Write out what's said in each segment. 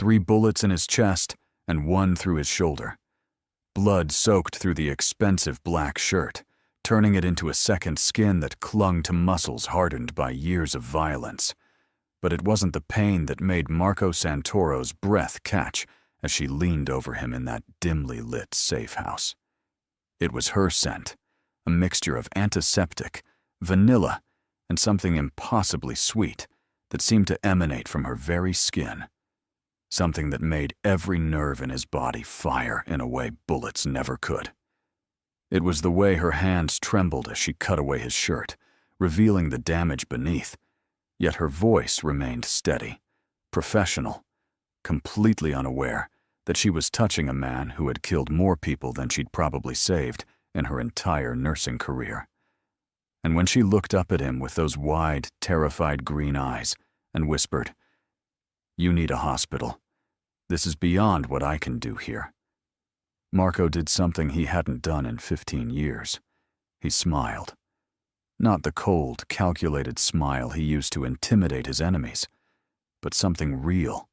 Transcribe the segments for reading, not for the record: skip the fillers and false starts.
3 bullets in his chest and 1 through his shoulder. Blood soaked through the expensive black shirt, turning it into a second skin that clung to muscles hardened by years of violence. But it wasn't the pain that made Marco Santoro's breath catch as she leaned over him in that dimly lit safe house. It was her scent, a mixture of antiseptic, vanilla, and something impossibly sweet that seemed to emanate from her very skin. Something that made every nerve in his body fire in a way bullets never could. It was the way her hands trembled as she cut away his shirt, revealing the damage beneath, yet her voice remained steady, professional, completely unaware that she was touching a man who had killed more people than she'd probably saved in her entire nursing career. And when she looked up at him with those wide, terrified green eyes and whispered, "You need a hospital. This is beyond what I can do here." Marco did something he hadn't done in 15 years. He smiled. Not the cold, calculated smile he used to intimidate his enemies, but something real,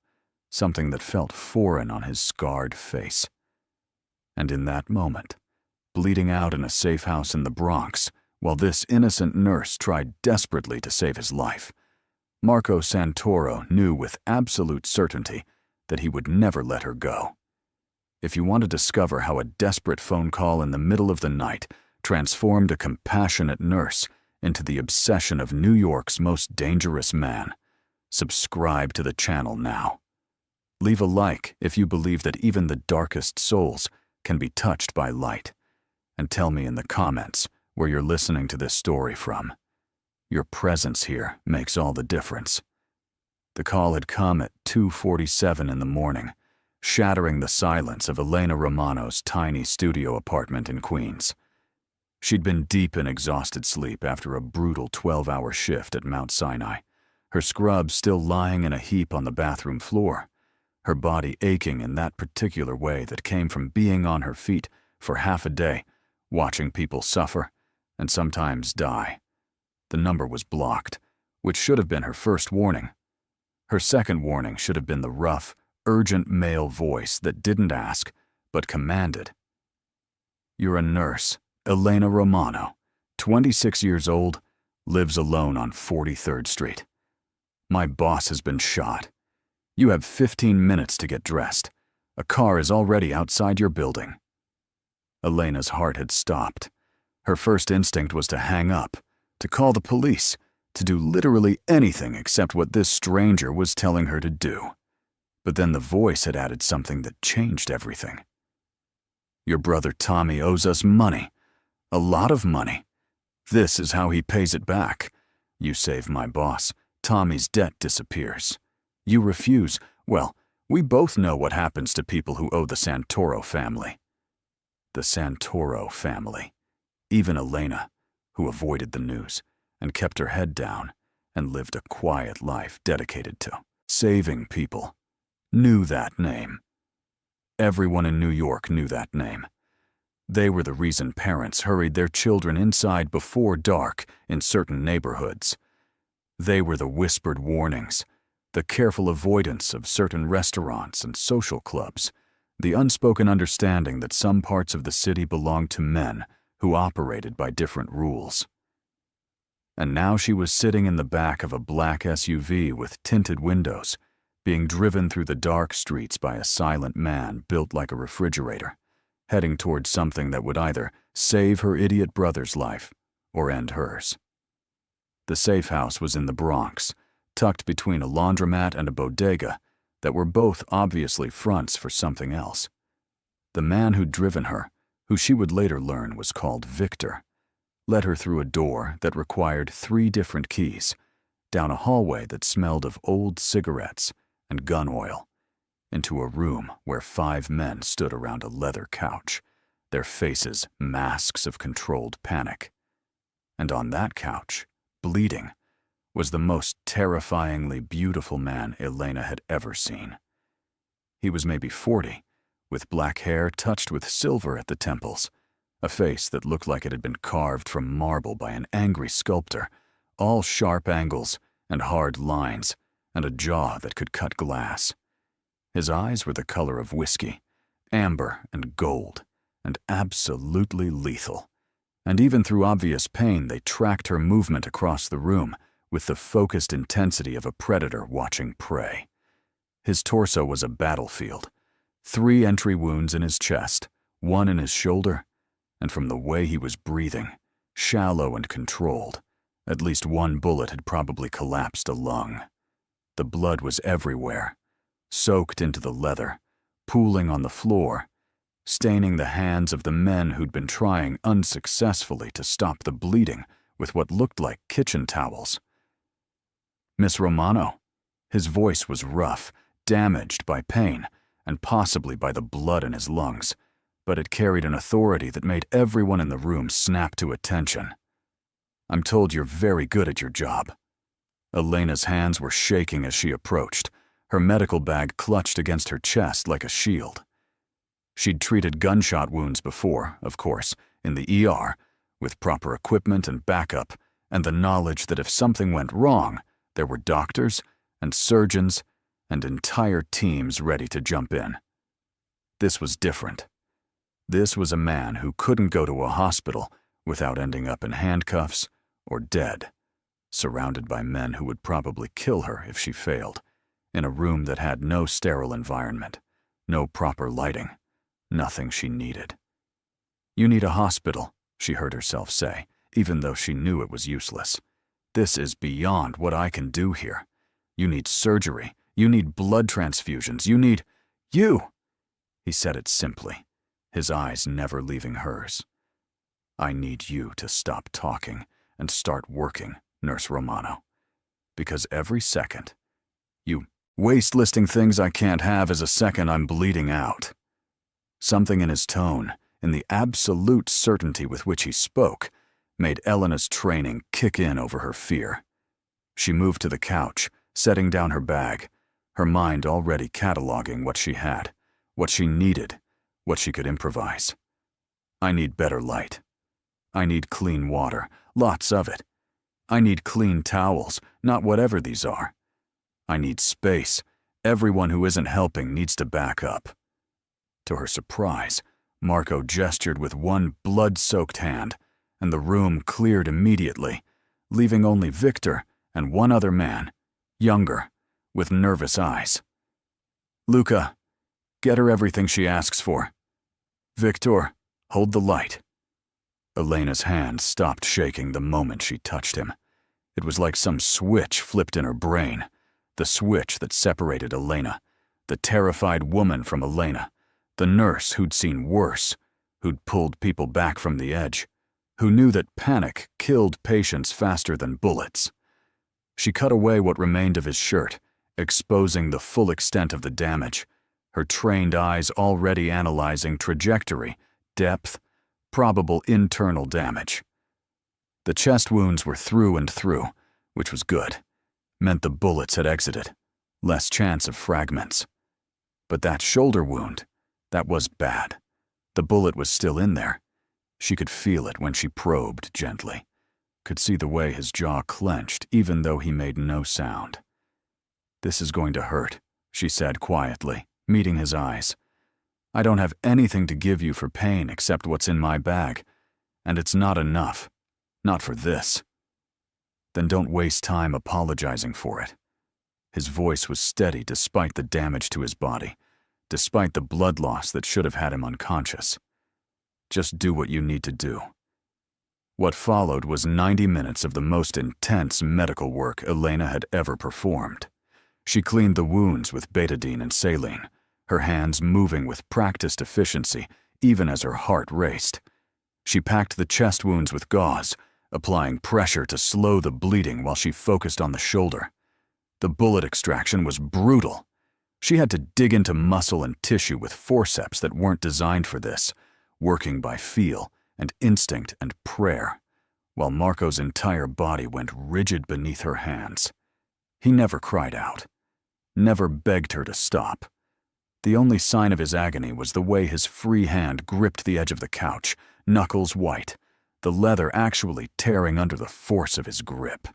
something that felt foreign on his scarred face. And in that moment, bleeding out in a safe house in the Bronx, while this innocent nurse tried desperately to save his life, Marco Santoro knew with absolute certainty that he would never let her go. If you want to discover how a desperate phone call in the middle of the night transformed a compassionate nurse into the obsession of New York's most dangerous man, subscribe to the channel now. Leave a like if you believe that even the darkest souls can be touched by light, and tell me in the comments where you're listening to this story from. Your presence here makes all the difference. The call had come at 2:47 in the morning, shattering the silence of Elena Romano's tiny studio apartment in Queens. She'd been deep in exhausted sleep after a brutal 12-hour shift at Mount Sinai, her scrubs still lying in a heap on the bathroom floor, her body aching in that particular way that came from being on her feet for half a day, watching people suffer and sometimes die. The number was blocked, which should have been her first warning. Her second warning should have been the rough, urgent male voice that didn't ask, but commanded. "You're a nurse, Elena Romano, 26 years old, lives alone on 43rd Street. My boss has been shot. You have 15 minutes to get dressed. A car is already outside your building." Elena's heart had stopped. Her first instinct was to hang up, to call the police, to do literally anything except what this stranger was telling her to do. But then the voice had added something that changed everything. "Your brother Tommy owes us money. A lot of money. This is how he pays it back. You save my boss, Tommy's debt disappears. You refuse, well, we both know what happens to people who owe the Santoro family." The Santoro family. Even Elena, who avoided the news and kept her head down and lived a quiet life dedicated to saving people, knew that name. Everyone in New York knew that name. They were the reason parents hurried their children inside before dark in certain neighborhoods. They were the whispered warnings, the careful avoidance of certain restaurants and social clubs, the unspoken understanding that some parts of the city belonged to men who operated by different rules. And now she was sitting in the back of a black SUV with tinted windows, being driven through the dark streets by a silent man built like a refrigerator, heading towards something that would either save her idiot brother's life or end hers. The safe house was in the Bronx, tucked between a laundromat and a bodega that were both obviously fronts for something else. The man who'd driven her, who she would later learn was called Victor, led her through a door that required 3 different keys, down a hallway that smelled of old cigarettes and gun oil, into a room where 5 men stood around a leather couch, their faces masks of controlled panic. And on that couch, bleeding, was the most terrifyingly beautiful man Elena had ever seen. He was maybe 40, with black hair touched with silver at the temples, a face that looked like it had been carved from marble by an angry sculptor, all sharp angles and hard lines, and a jaw that could cut glass. His eyes were the color of whiskey, amber and gold, and absolutely lethal. And even through obvious pain, they tracked her movement across the room with the focused intensity of a predator watching prey. His torso was a battlefield. 3 entry wounds in his chest, 1 in his shoulder, and from the way he was breathing, shallow and controlled, at least 1 bullet had probably collapsed a lung. The blood was everywhere, soaked into the leather, pooling on the floor, staining the hands of the men who'd been trying unsuccessfully to stop the bleeding with what looked like kitchen towels. "Miss Romano." His voice was rough, damaged by pain, and possibly by the blood in his lungs, but it carried an authority that made everyone in the room snap to attention. "I'm told you're very good at your job." Elena's hands were shaking as she approached, her medical bag clutched against her chest like a shield. She'd treated gunshot wounds before, of course, in the ER, with proper equipment and backup, and the knowledge that if something went wrong, there were doctors and surgeons and entire teams ready to jump in. This was different. This was a man who couldn't go to a hospital without ending up in handcuffs or dead, surrounded by men who would probably kill her if she failed, in a room that had no sterile environment, no proper lighting, nothing she needed. "You need a hospital," she heard herself say, even though she knew it was useless. "This is beyond what I can do here. You need surgery. You need blood transfusions. You need... you!" He said it simply, his eyes never leaving hers. "I need you to stop talking and start working, Nurse Romano. Because every second you waste listing things I can't have is a second I'm bleeding out." Something in his tone, in the absolute certainty with which he spoke, made Elena's training kick in over her fear. She moved to the couch, setting down her bag, her mind already cataloging what she had, what she needed, what she could improvise. "I need better light. I need clean water, lots of it. I need clean towels, not whatever these are. I need space. Everyone who isn't helping needs to back up." To her surprise, Marco gestured with one blood-soaked hand, and the room cleared immediately, leaving only Victor and one other man, younger, with nervous eyes. "Luca, get her everything she asks for. Victor, hold the light." Elena's hand stopped shaking the moment she touched him. It was like some switch flipped in her brain, the switch that separated Elena, the terrified woman from Elena, the nurse who'd seen worse, who'd pulled people back from the edge, who knew that panic killed patients faster than bullets. She cut away what remained of his shirt, exposing the full extent of the damage, her trained eyes already analyzing trajectory, depth, probable internal damage. The chest wounds were through and through, which was good. Meant the bullets had exited. Less chance of fragments. But that shoulder wound, that was bad. The bullet was still in there. She could feel it when she probed gently. Could see the way his jaw clenched even though he made no sound. "This is going to hurt," she said quietly, meeting his eyes. "I don't have anything to give you for pain except what's in my bag, and it's not enough. Not for this." "Then don't waste time apologizing for it." His voice was steady despite the damage to his body, despite the blood loss that should have had him unconscious. "Just do what you need to do." What followed was 90 minutes of the most intense medical work Elena had ever performed. She cleaned the wounds with betadine and saline, her hands moving with practiced efficiency even as her heart raced. She packed the chest wounds with gauze, applying pressure to slow the bleeding while she focused on the shoulder. The bullet extraction was brutal. She had to dig into muscle and tissue with forceps that weren't designed for this, working by feel and instinct and prayer, while Marco's entire body went rigid beneath her hands. He never cried out, never begged her to stop. The only sign of his agony was the way his free hand gripped the edge of the couch, knuckles white, the leather actually tearing under the force of his grip.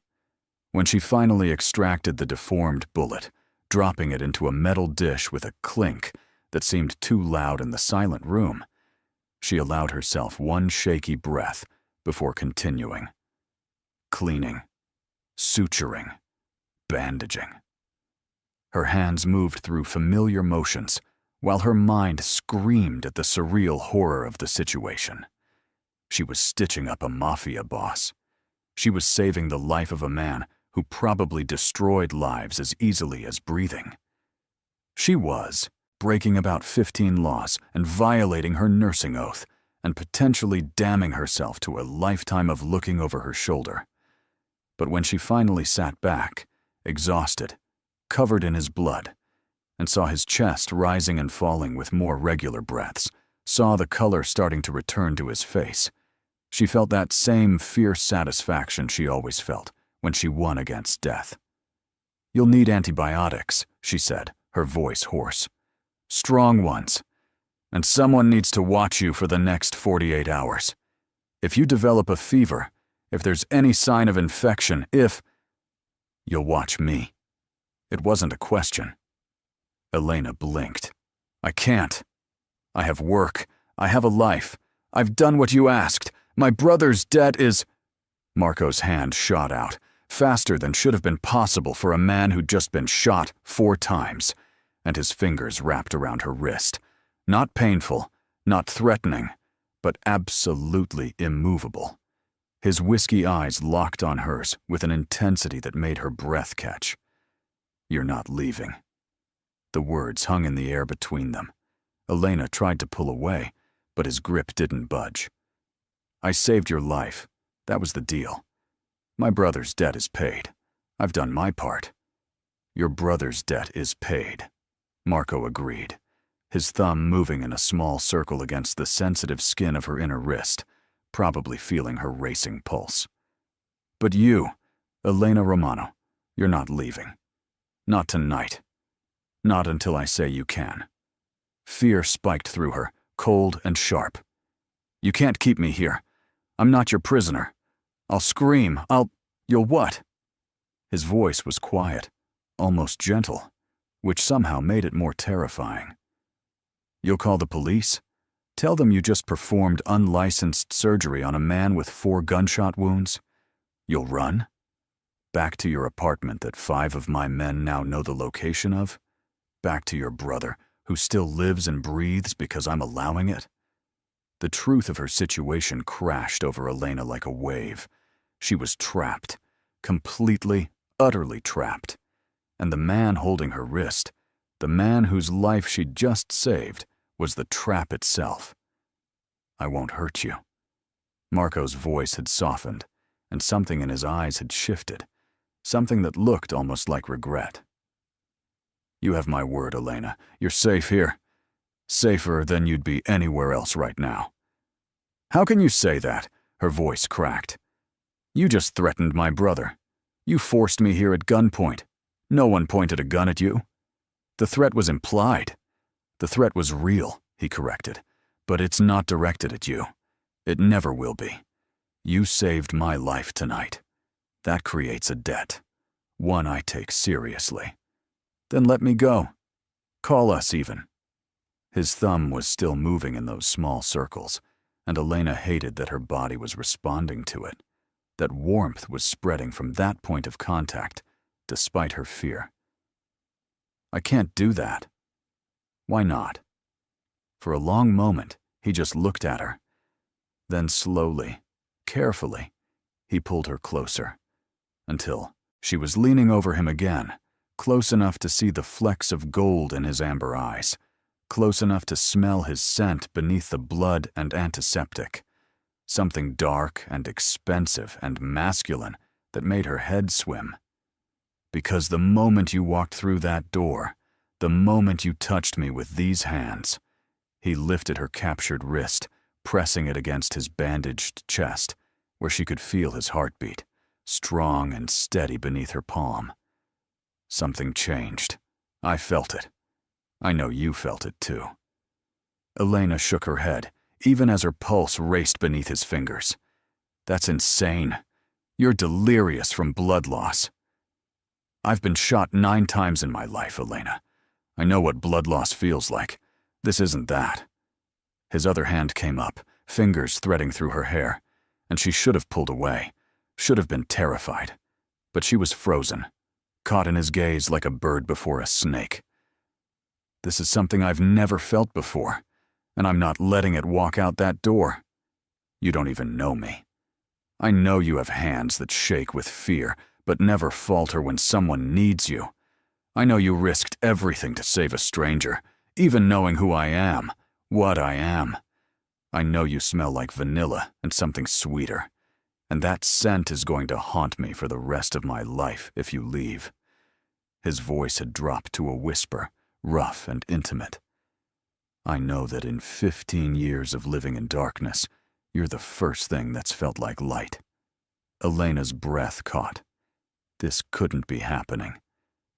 When she finally extracted the deformed bullet, dropping it into a metal dish with a clink that seemed too loud in the silent room. She allowed herself one shaky breath before continuing. Cleaning, suturing, bandaging. Her hands moved through familiar motions, while her mind screamed at the surreal horror of the situation. She was stitching up a Mafia boss. She was saving the life of a man who probably destroyed lives as easily as breathing. She was breaking about 15 laws and violating her nursing oath, and potentially damning herself to a lifetime of looking over her shoulder. But when she finally sat back, exhausted, covered in his blood, and saw his chest rising and falling with more regular breaths, saw the color starting to return to his face, she felt that same fierce satisfaction she always felt when she won against death. "You'll need antibiotics," she said, her voice hoarse. "Strong ones. And someone needs to watch you for the next 48 hours. If you develop a fever, if there's any sign of infection, you'll watch me." It wasn't a question. Elena blinked. "I can't. I have work. I have a life. I've done what you asked. My brother's debt is—" Marco's hand shot out, faster than should have been possible for a man who'd just been shot 4 times, and his fingers wrapped around her wrist. Not painful, not threatening, but absolutely immovable. His whiskey eyes locked on hers with an intensity that made her breath catch. "You're not leaving." The words hung in the air between them. Elena tried to pull away, but his grip didn't budge. "I saved your life. That was the deal. My brother's debt is paid. I've done my part." "Your brother's debt is paid," Marco agreed, his thumb moving in a small circle against the sensitive skin of her inner wrist, probably feeling her racing pulse. "But you, Elena Romano, you're not leaving. Not tonight. Not until I say you can." Fear spiked through her, cold and sharp. "You can't keep me here. I'm not your prisoner. I'll scream. You'll what?" His voice was quiet, almost gentle, which somehow made it more terrifying. "You'll call the police? Tell them you just performed unlicensed surgery on a man with 4 gunshot wounds? You'll run? Back to your apartment that 5 of my men now know the location of? Back to your brother, who still lives and breathes because I'm allowing it?" The truth of her situation crashed over Elena like a wave. She was trapped, completely, utterly trapped. And the man holding her wrist, the man whose life she'd just saved, was the trap itself. "I won't hurt you." Marco's voice had softened, and something in his eyes had shifted, something that looked almost like regret. "You have my word, Elena. You're safe here. Safer than you'd be anywhere else right now." "How can you say that?" Her voice cracked. "You just threatened my brother. You forced me here at gunpoint. No one pointed a gun at you." "The threat was implied." "The threat was real," he corrected, "but it's not directed at you. It never will be. You saved my life tonight. That creates a debt, one I take seriously. Then let me go. Call us even." His thumb was still moving in those small circles, and Elena hated that her body was responding to it, that warmth was spreading from that point of contact, despite her fear. "I can't do that." "Why not?" For a long moment, he just looked at her. Then slowly, carefully, he pulled her closer, until she was leaning over him again, close enough to see the flecks of gold in his amber eyes, close enough to smell his scent beneath the blood and antiseptic, something dark and expensive and masculine that made her head swim. "Because the moment you walked through that door, the moment you touched me with these hands," he lifted her captured wrist, pressing it against his bandaged chest, where she could feel his heartbeat, strong and steady beneath her palm. "Something changed. I felt it. I know you felt it too." Elena shook her head, even as her pulse raced beneath his fingers. "That's insane. You're delirious from blood loss." I've been shot 9 times in my life, Elena. I know what blood loss feels like. This isn't that." His other hand came up, fingers threading through her hair, and she should have pulled away, should have been terrified. But she was frozen, caught in his gaze like a bird before a snake. "This is something I've never felt before, and I'm not letting it walk out that door. You don't even know me. I know you have hands that shake with fear, but never falter when someone needs you. I know you risked everything to save a stranger, even knowing who I am, what I am. I know you smell like vanilla and something sweeter, and that scent is going to haunt me for the rest of my life if you leave." His voice had dropped to a whisper, rough and intimate. "I know that in 15 years of living in darkness, you're the first thing that's felt like light." Elena's breath caught. This couldn't be happening.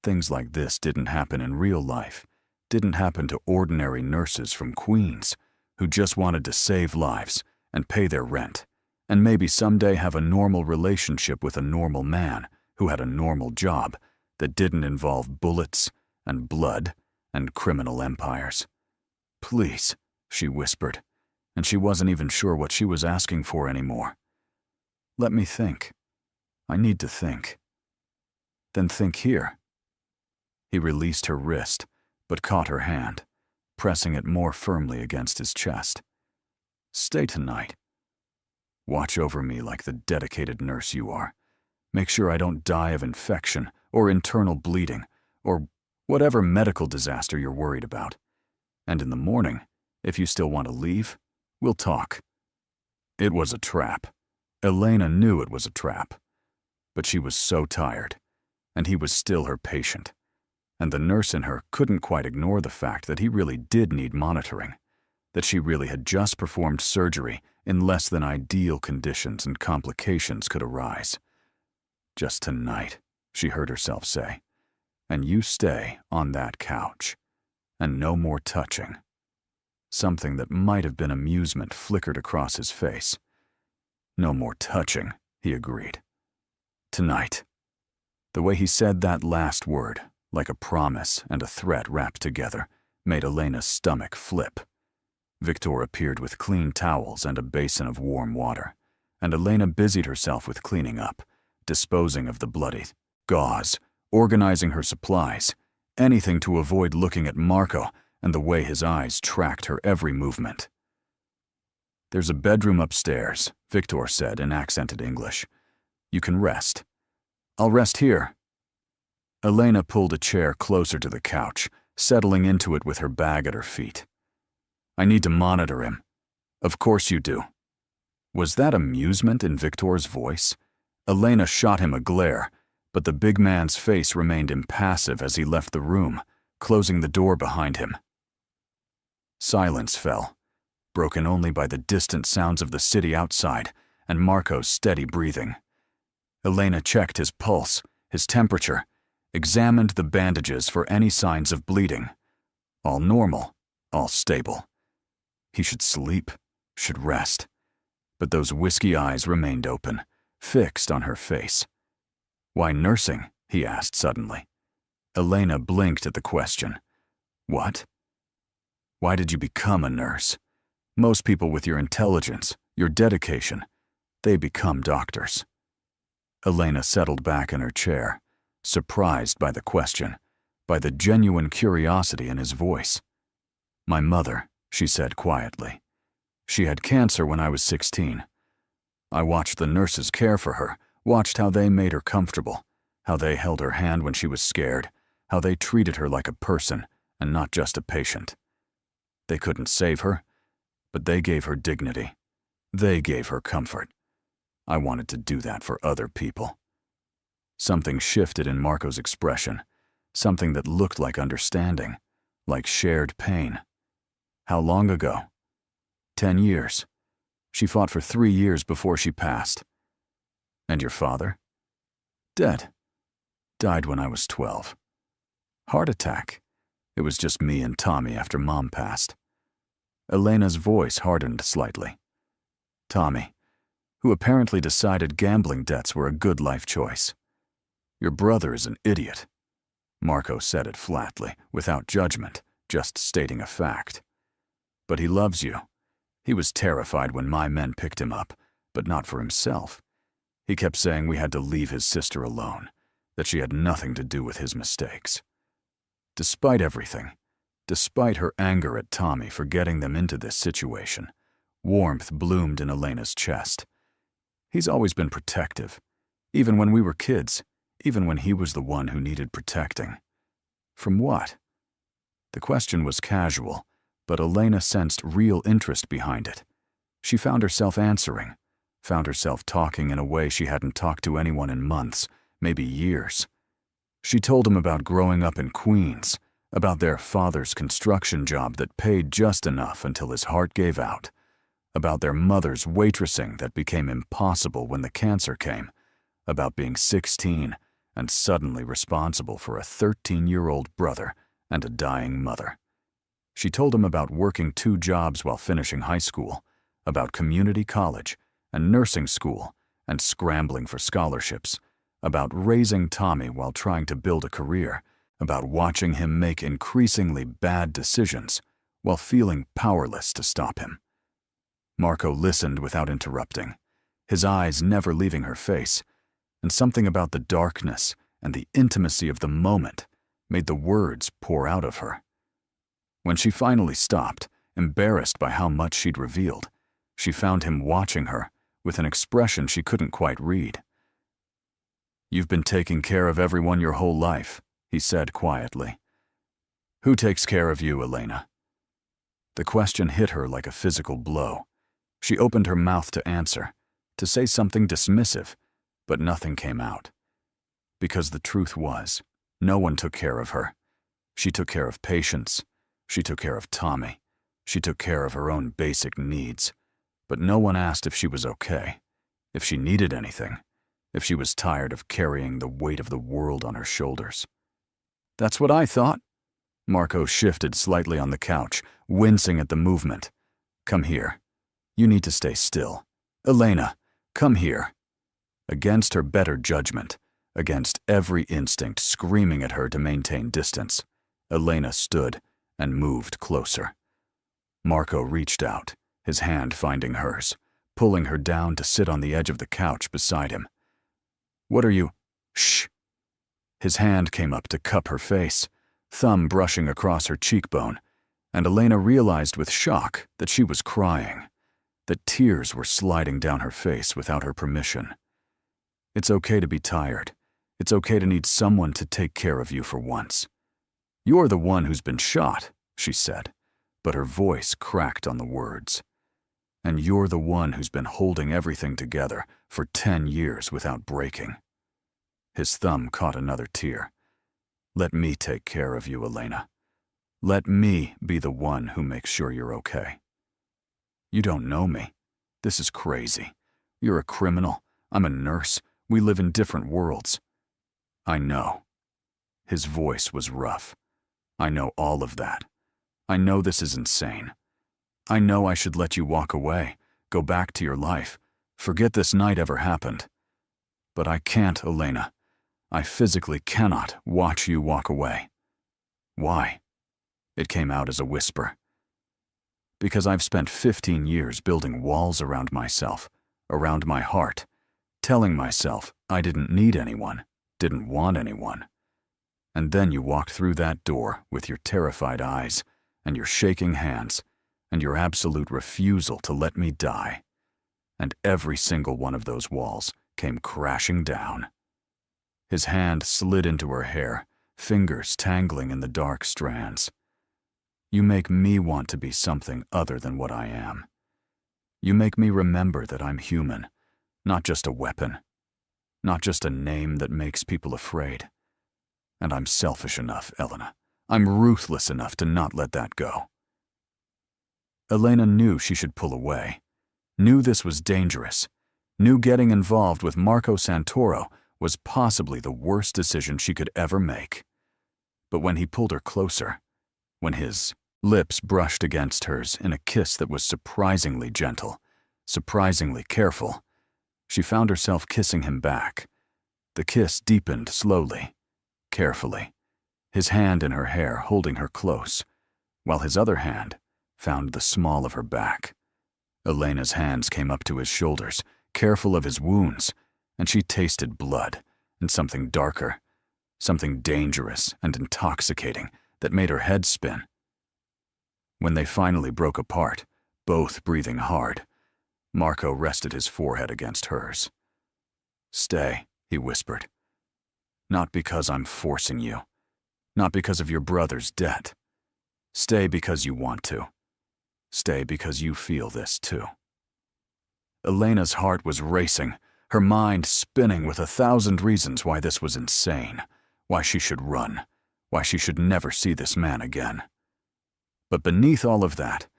Things like this didn't happen in real life, didn't happen to ordinary nurses from Queens who just wanted to save lives and pay their rent, and maybe someday have a normal relationship with a normal man who had a normal job that didn't involve bullets and blood and criminal empires. "Please," she whispered, and she wasn't even sure what she was asking for anymore. "Let me think. I need to think." "Then think here." He released her wrist, but caught her hand, pressing it more firmly against his chest. "Stay tonight. Watch over me like the dedicated nurse you are. Make sure I don't die of infection or internal bleeding or whatever medical disaster you're worried about. And in the morning, if you still want to leave, we'll talk." It was a trap. Elena knew it was a trap. But she was so tired, and he was still her patient. And the nurse in her couldn't quite ignore the fact that he really did need monitoring, that she really had just performed surgery in less than ideal conditions and complications could arise. "Just tonight," she heard herself say, "and you stay on that couch, and no more touching." Something that might have been amusement flickered across his face. "No more touching," he agreed. "Tonight." The way he said that last word, like a promise and a threat wrapped together, made Elena's stomach flip. Victor appeared with clean towels and a basin of warm water, and Elena busied herself with cleaning up, disposing of the bloody gauze, organizing her supplies, anything to avoid looking at Marco and the way his eyes tracked her every movement. "There's a bedroom upstairs," Victor said in accented English. "You can rest." "I'll rest here." Elena pulled a chair closer to the couch, settling into it with her bag at her feet. "I need to monitor him." "Of course you do." Was that amusement in Victor's voice? Elena shot him a glare, but the big man's face remained impassive as he left the room, closing the door behind him. Silence fell, broken only by the distant sounds of the city outside and Marco's steady breathing. Elena checked his pulse, his temperature, examined the bandages for any signs of bleeding. All normal, all stable. He should sleep, should rest. But those whiskey eyes remained open, fixed on her face. "Why nursing?" he asked suddenly. Elena blinked at the question. "What?" "Why did you become a nurse? Most people with your intelligence, your dedication, they become doctors." Elena settled back in her chair, surprised by the question, by the genuine curiosity in his voice. "My mother," she said quietly. "She had cancer when I was 16. I watched the nurses care for her, watched how they made her comfortable, how they held her hand when she was scared, how they treated her like a person and not just a patient. They couldn't save her, but they gave her dignity. They gave her comfort. I wanted to do that for other people." Something shifted in Marco's expression, something that looked like understanding, like shared pain. "How long ago?" 10 years. She fought for 3 years before she passed." "And your father?" "Dead. Died when I was 12. Heart attack. It was just me and Tommy after Mom passed." Elena's voice hardened slightly. "Tommy, who apparently decided gambling debts were a good life choice." Your brother is an idiot. Marco said it flatly, without judgment, just stating a fact. But he loves you. He was terrified when my men picked him up, but not for himself. He kept saying we had to leave his sister alone, that she had nothing to do with his mistakes. Despite everything, despite her anger at Tommy for getting them into this situation, warmth bloomed in Elena's chest. He's always been protective, even when we were kids, even when he was the one who needed protecting. From what? The question was casual, but Elena sensed real interest behind it. She found herself answering, found herself talking in a way she hadn't talked to anyone in months, maybe years. She told him about growing up in Queens, about their father's construction job that paid just enough until his heart gave out, about their mother's waitressing that became impossible when the cancer came, about being 16 and suddenly responsible for a 13-year-old brother and a dying mother. She told him about working 2 jobs while finishing high school, about community college and nursing school and scrambling for scholarships, about raising Tommy while trying to build a career, about watching him make increasingly bad decisions while feeling powerless to stop him. Marco listened without interrupting, his eyes never leaving her face, and something about the darkness and the intimacy of the moment made the words pour out of her. When she finally stopped, embarrassed by how much she'd revealed, she found him watching her with an expression she couldn't quite read. "You've been taking care of everyone your whole life," he said quietly. "Who takes care of you, Elena?" The question hit her like a physical blow. She opened her mouth to answer, to say something dismissive, but nothing came out. Because the truth was, no one took care of her. She took care of Patience. She took care of Tommy. She took care of her own basic needs. But no one asked if she was okay, if she needed anything, if she was tired of carrying the weight of the world on her shoulders. "That's what I thought." Marco shifted slightly on the couch, wincing at the movement. "Come here. You need to stay still. Elena, come here." Against her better judgment, against every instinct screaming at her to maintain distance, Elena stood and moved closer. Marco reached out, his hand finding hers, pulling her down to sit on the edge of the couch beside him. "What are you—" "Shh." His hand came up to cup her face, thumb brushing across her cheekbone, and Elena realized with shock that she was crying, that tears were sliding down her face without her permission. "It's okay to be tired. It's okay to need someone to take care of you for once. You're the one who's been shot," she said, but her voice cracked on the words. "And you're the one who's been holding everything together for 10 years without breaking." His thumb caught another tear. "Let me take care of you, Elena. Let me be the one who makes sure you're okay." "You don't know me. This is crazy. You're a criminal. I'm a nurse. We live in different worlds." "I know." His voice was rough. "I know all of that. I know this is insane. I know I should let you walk away, go back to your life, forget this night ever happened. But I can't, Elena. I physically cannot watch you walk away." "Why?" It came out as a whisper. "Because I've spent 15 years building walls around myself, around my heart, telling myself I didn't need anyone, didn't want anyone. And then you walked through that door with your terrified eyes and your shaking hands and your absolute refusal to let me die. And every single one of those walls came crashing down." His hand slid into her hair, fingers tangling in the dark strands. "You make me want to be something other than what I am. You make me remember that I'm human, not just a weapon, not just a name that makes people afraid. And I'm selfish enough, Elena. I'm ruthless enough to not let that go." Elena knew she should pull away, knew this was dangerous, knew getting involved with Marco Santoro was possibly the worst decision she could ever make. But when he pulled her closer, when his lips brushed against hers in a kiss that was surprisingly gentle, surprisingly careful, she found herself kissing him back. The kiss deepened slowly, carefully, his hand in her hair holding her close, while his other hand found the small of her back. Elena's hands came up to his shoulders, careful of his wounds, and she tasted blood and something darker, something dangerous and intoxicating that made her head spin. When they finally broke apart, both breathing hard, Marco rested his forehead against hers. "Stay," he whispered. "Not because I'm forcing you. Not because of your brother's debt. Stay because you want to. Stay because you feel this too." Elena's heart was racing, her mind spinning with 1,000 reasons why this was insane, why she should run, why she should never see this man again. But beneath all of that,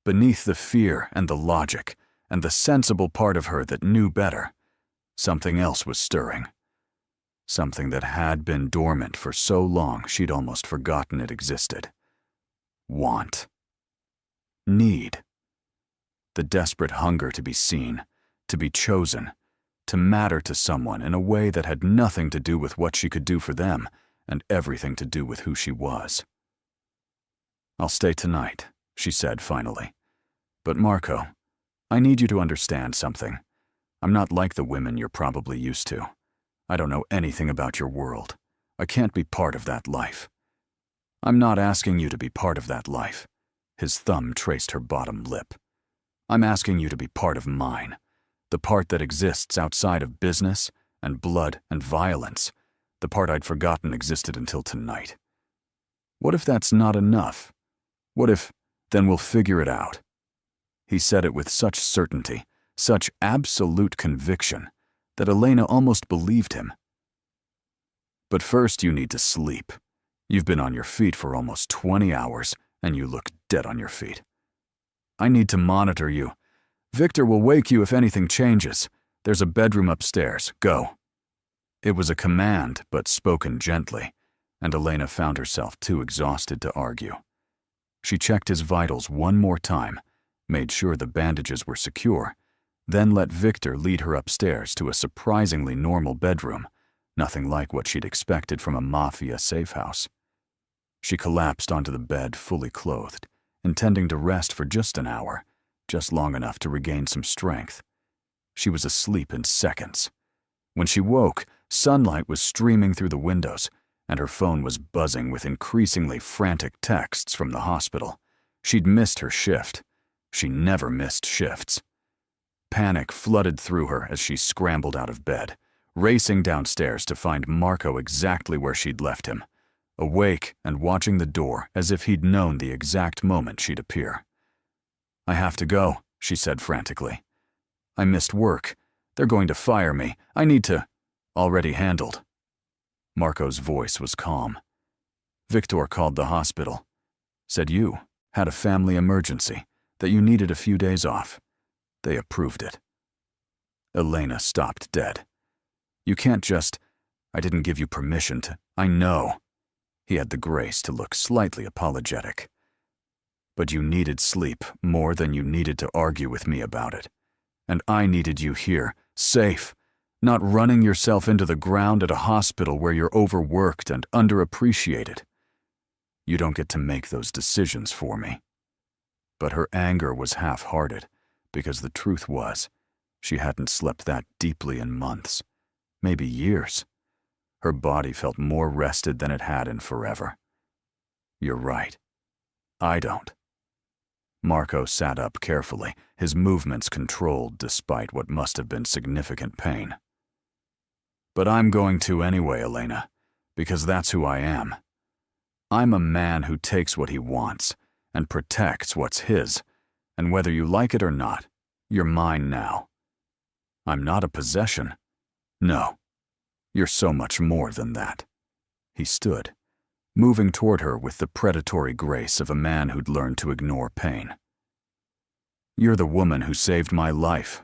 beneath the fear and the logic and the sensible part of her that knew better, something else was stirring. Something that had been dormant for so long she'd almost forgotten it existed. Want. Need. The desperate hunger to be seen, to be chosen, to matter to someone in a way that had nothing to do with what she could do for them and everything to do with who she was. "I'll stay tonight," she said finally. "But Marco, I need you to understand something. I'm not like the women you're probably used to. I don't know anything about your world. I can't be part of that life. I'm not asking you to be part of that life." His thumb traced her bottom lip. "I'm asking you to be part of mine, the part that exists outside of business and blood and violence, the part I'd forgotten existed until tonight. What if that's not enough? What if, then we'll figure it out?" He said it with such certainty, such absolute conviction, that Elena almost believed him. "But first you need to sleep. You've been on your feet for almost 20 hours, and you look dead on your feet. I need to monitor you. Victor will wake you if anything changes. There's a bedroom upstairs. Go." It was a command, but spoken gently, and Elena found herself too exhausted to argue. She checked his vitals one more time, made sure the bandages were secure, then let Victor lead her upstairs to a surprisingly normal bedroom, nothing like what she'd expected from a Mafia safe house. She collapsed onto the bed fully clothed, intending to rest for just an hour, just long enough to regain some strength. She was asleep in seconds. When she woke, sunlight was streaming through the windows, and her phone was buzzing with increasingly frantic texts from the hospital. She'd missed her shift. She never missed shifts. Panic flooded through her as she scrambled out of bed, racing downstairs to find Marco exactly where she'd left him, awake and watching the door as if he'd known the exact moment she'd appear. "I have to go," she said frantically. "I missed work. They're going to fire me. I need to—" "Already handled." Marco's voice was calm. "Victor called the hospital. Said you had a family emergency, that you needed a few days off. They approved it." Elena stopped dead. "You can't just— I didn't give you permission to— I know." He had the grace to look slightly apologetic. "But you needed sleep more than you needed to argue with me about it. And I needed you here, safe, not running yourself into the ground at a hospital where you're overworked and underappreciated. You don't get to make those decisions for me." But her anger was half-hearted, because the truth was, she hadn't slept that deeply in months, maybe years. Her body felt more rested than it had in forever. "You're right. I don't." Marco sat up carefully, his movements controlled despite what must have been significant pain. "But I'm going to anyway, Elena, because that's who I am. I'm a man who takes what he wants and protects what's his, and whether you like it or not, you're mine now. I'm not a possession. No, you're so much more than that." He stood, moving toward her with the predatory grace of a man who'd learned to ignore pain. "You're the woman who saved my life,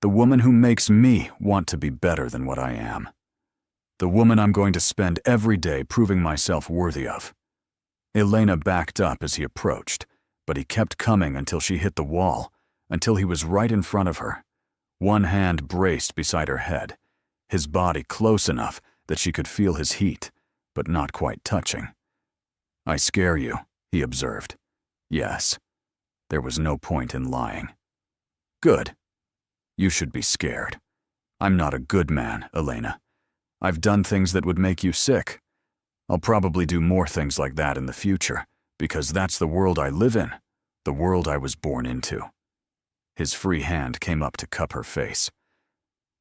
the woman who makes me want to be better than what I am, the woman I'm going to spend every day proving myself worthy of." Elena backed up as he approached, but he kept coming until she hit the wall, until he was right in front of her, one hand braced beside her head, his body close enough that she could feel his heat, but not quite touching. "I scare you," he observed. Yes. There was no point in lying. "Good. You should be scared. I'm not a good man, Elena. I've done things that would make you sick. I'll probably do more things like that in the future, because that's the world I live in, the world I was born into." His free hand came up to cup her face.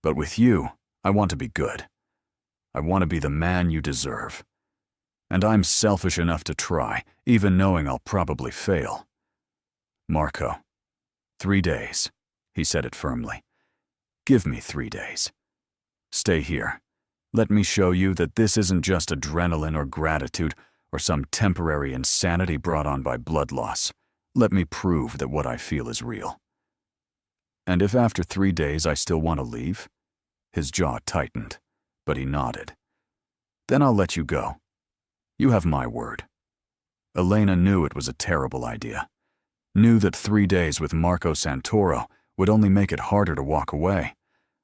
"But with you, I want to be good. I want to be the man you deserve. And I'm selfish enough to try, even knowing I'll probably fail." "Marco, 3 days," he said it firmly. "Give me 3 days. Stay here. Let me show you that this isn't just adrenaline or gratitude or some temporary insanity brought on by blood loss. Let me prove that what I feel is real. And if after 3 days I still want to leave?" His jaw tightened, but he nodded. "Then I'll let you go. You have my word." Elena knew it was a terrible idea. Knew that 3 days with Marco Santoro would only make it harder to walk away,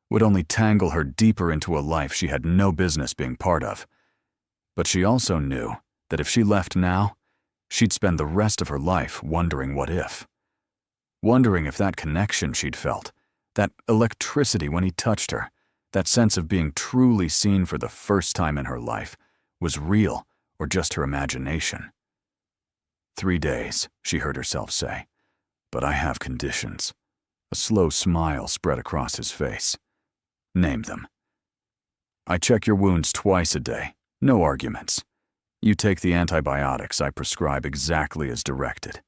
would only tangle her deeper into a life she had no business being part of. But she also knew that if she left now, she'd spend the rest of her life wondering what if. Wondering if that connection she'd felt, that electricity when he touched her, that sense of being truly seen for the first time in her life, was real or just her imagination. 3 days, she heard herself say. "But I have conditions." A slow smile spread across his face. "Name them." "I check your wounds twice a day. No arguments. You take the antibiotics I prescribe exactly as directed.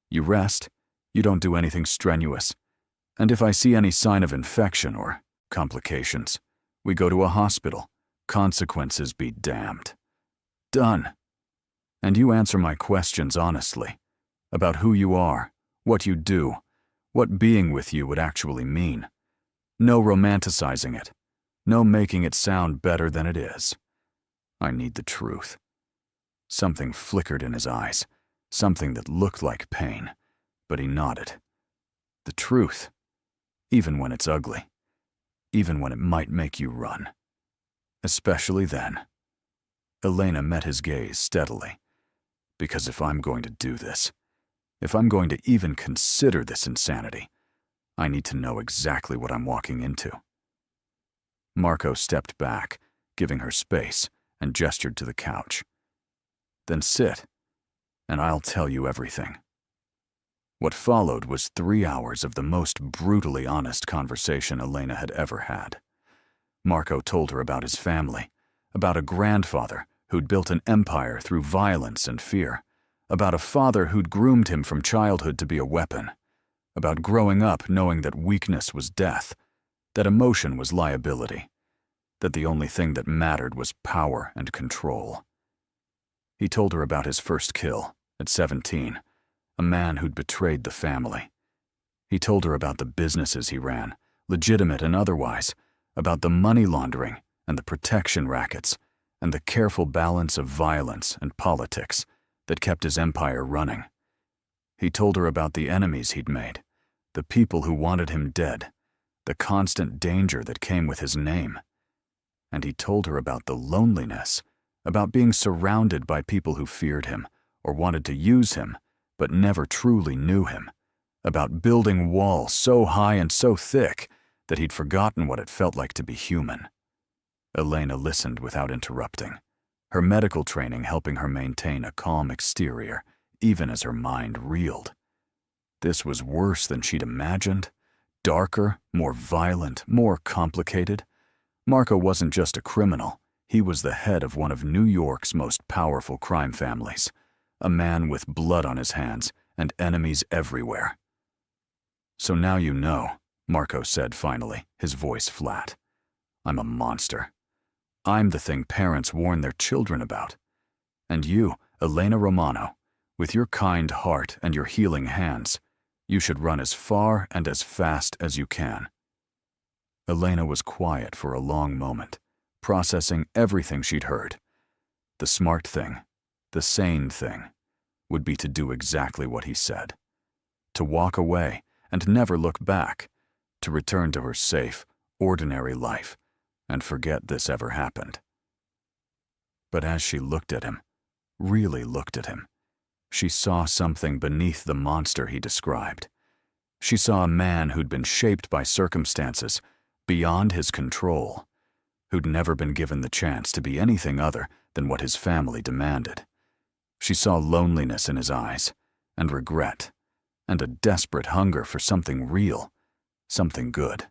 You rest. You don't do anything strenuous. And if I see any sign of infection or complications, we go to a hospital. Consequences be damned. Done. And you answer my questions honestly, about who you are, what you do, what being with you would actually mean. No romanticizing it. No making it sound better than it is. I need the truth." Something flickered in his eyes, something that looked like pain, but he nodded. "The truth, even when it's ugly, even when it might make you run. Especially then." Elena met his gaze steadily. "Because if I'm going to do this, if I'm going to even consider this insanity, I need to know exactly what I'm walking into." Marco stepped back, giving her space, and gestured to the couch. "Then sit, and I'll tell you everything." What followed was 3 hours of the most brutally honest conversation Elena had ever had. Marco told her about his family, about a grandfather who'd built an empire through violence and fear, about a father who'd groomed him from childhood to be a weapon, about growing up knowing that weakness was death, that emotion was liability, that the only thing that mattered was power and control. He told her about his first kill, at 17, a man who'd betrayed the family. He told her about the businesses he ran, legitimate and otherwise, about the money laundering and the protection rackets, and the careful balance of violence and politics that kept his empire running. He told her about the enemies he'd made, the people who wanted him dead, the constant danger that came with his name. And he told her about the loneliness, about being surrounded by people who feared him or wanted to use him, but never truly knew him, about building walls so high and so thick that he'd forgotten what it felt like to be human. Elena listened without interrupting, her medical training helping her maintain a calm exterior, even as her mind reeled. This was worse than she'd imagined, darker, more violent, more complicated. Marco wasn't just a criminal, he was the head of one of New York's most powerful crime families, a man with blood on his hands and enemies everywhere. "So now you know," Marco said finally, his voice flat. "I'm a monster. I'm the thing parents warn their children about. And you, Elena Romano, with your kind heart and your healing hands, you should run as far and as fast as you can." Elena was quiet for a long moment, processing everything she'd heard. The smart thing, the sane thing, would be to do exactly what he said. To walk away and never look back, to return to her safe, ordinary life, and forget this ever happened. But as she looked at him, really looked at him, she saw something beneath the monster he described. She saw a man who'd been shaped by circumstances beyond his control, who'd never been given the chance to be anything other than what his family demanded. She saw loneliness in his eyes, and regret, and a desperate hunger for something real, something good.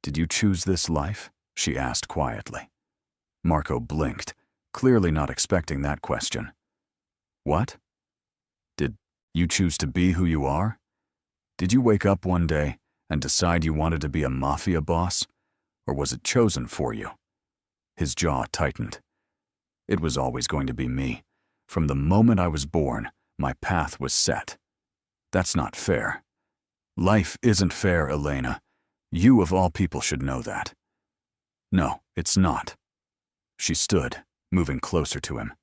"Did you choose this life?" she asked quietly. Marco blinked, clearly not expecting that question. "What? Did you choose to be who you are? Did you wake up one day and decide you wanted to be a Mafia boss? Or was it chosen for you?" His jaw tightened. "It was always going to be me. From the moment I was born, my path was set. That's not fair. Life isn't fair, Elena. You of all people should know that." "No, it's not." She stood, moving closer to him.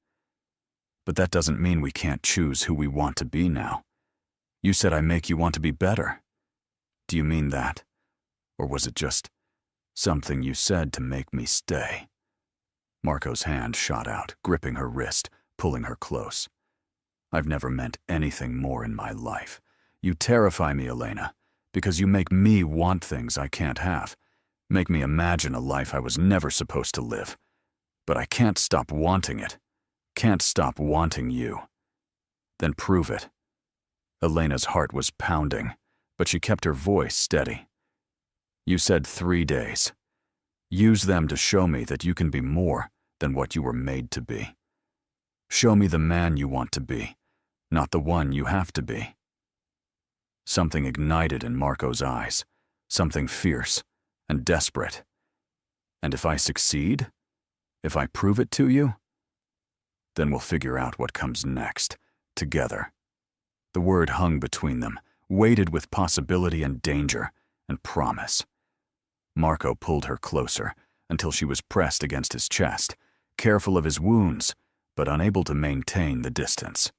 "But that doesn't mean we can't choose who we want to be now. You said I make you want to be better. Do you mean that? Or was it just something you said to make me stay?" Marco's hand shot out, gripping her wrist, pulling her close. "I've never meant anything more in my life. You terrify me, Elena, because you make me want things I can't have, make me imagine a life I was never supposed to live. But I can't stop wanting it. Can't stop wanting you." "Then prove it." Elena's heart was pounding, but she kept her voice steady. "You said 3 days. Use them to show me that you can be more than what you were made to be. Show me the man you want to be, not the one you have to be." Something ignited in Marco's eyes, something fierce and desperate. "And if I succeed? If I prove it to you? Then we'll figure out what comes next, together." The word hung between them, weighted with possibility and danger and promise. Marco pulled her closer until she was pressed against his chest, careful of his wounds, but unable to maintain the distance.